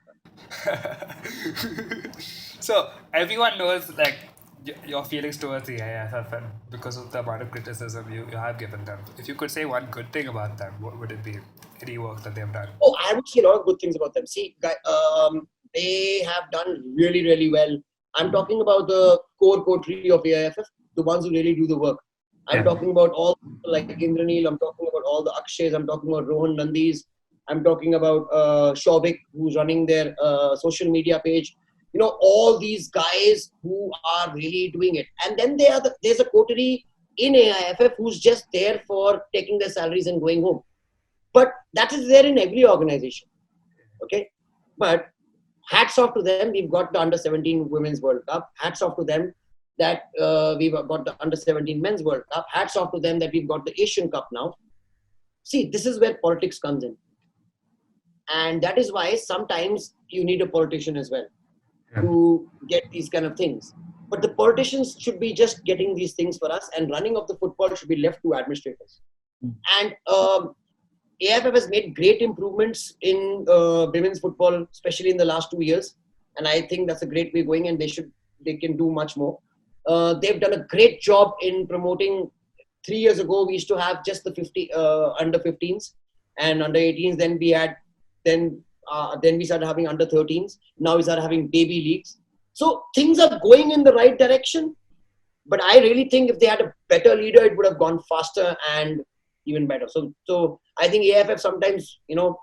So everyone knows like your feelings towards the AIFF, and because of the amount of criticism you have given them. If you could say one good thing about them, what would it be? Any work that they've done? Oh, I would say a lot of good things about them. See, they have done really, really well. I'm talking about the core coterie of AIFF, the ones who really do the work. I'm talking about all like Indranil, I'm talking about all the Akshays, I'm talking about Rohan Nandis, I'm talking about Shobik, who's running their social media page. You know, all these guys who are really doing it. And then there's a coterie in AIFF who's just there for taking their salaries and going home. But that is there in every organization. Okay? But hats off to them. We've got the Under-17 Women's World Cup. Hats off to them that we've got the Under-17 Men's World Cup. Hats off to them that we've got the Asian Cup now. See, this is where politics comes in. And that is why sometimes you need a politician as well to get these kind of things. But the politicians should be just getting these things for us, and running of the football should be left to administrators. And AFF has made great improvements in women's football, especially in the last 2 years, and I think that's a great way going, and they can do much more. They've done a great job in promoting. 3 years ago, we used to have just the under 15s and under 18s. Then we started having under 13s. Now we started having baby leagues. So things are going in the right direction. But I really think if they had a better leader, it would have gone faster and even better. So I think AFF sometimes,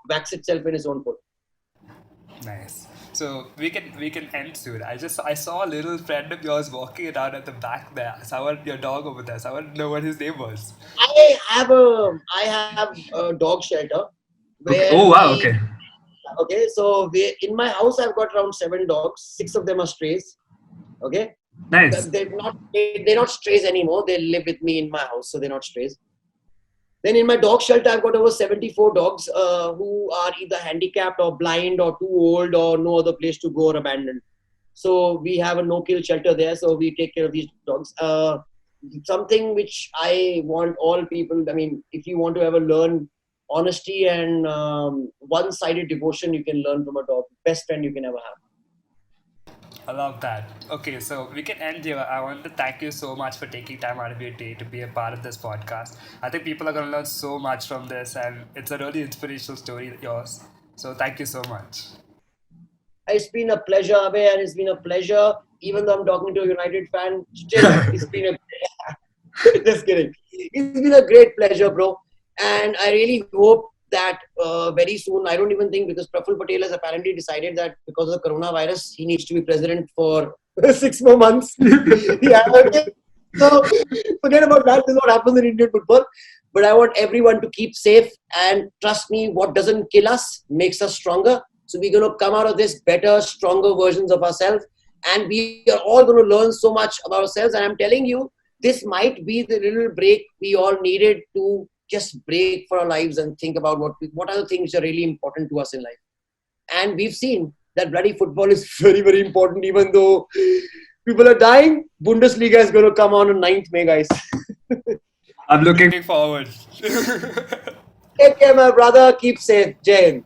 backs itself in its own foot. Nice. So we can end soon. I saw a little friend of yours walking around at the back there. Your dog over there. So I want to know what his name was. I have a dog shelter Okay. where Oh wow. Okay. okay. So in my house, I've got around 7 dogs. 6 of them are strays. Okay. Nice. They're not strays anymore. They live with me in my house, so they're not strays. Then in my dog shelter, I've got over 74 dogs who are either handicapped or blind or too old or no other place to go or abandoned. So we have a no-kill shelter there. So we take care of these dogs. Something which I want all people, I mean, if you want to ever learn honesty and one-sided devotion, you can learn from a dog. Best friend you can ever have. I love that. Okay, so we can end here. I want to thank you so much for taking time out of your day to be a part of this podcast. I think people are going to learn so much from this, and it's a really inspirational story, yours. So thank you so much. It's been a pleasure, Abhay, and it's been a pleasure. Even though I'm talking to a United fan, still, it's been a just kidding. It's been a great pleasure, bro. And I really hope that very soon, I don't even think, because Praful Patel has apparently decided that because of the coronavirus, he needs to be president for 6 more months. Yeah, okay. So forget about that. This is what happens in Indian football. But I want everyone to keep safe, and trust me, what doesn't kill us makes us stronger. So we're going to come out of this better, stronger versions of ourselves. And we are all going to learn so much about ourselves. And I'm telling you, this might be the little break we all needed to just break for our lives and think about what are the things that are really important to us in life. And we've seen that bloody football is very, very important. Even though people are dying, Bundesliga is going to come on 9th May, guys. I'm looking forward. Take care, my brother. Keep safe. Jai Hind.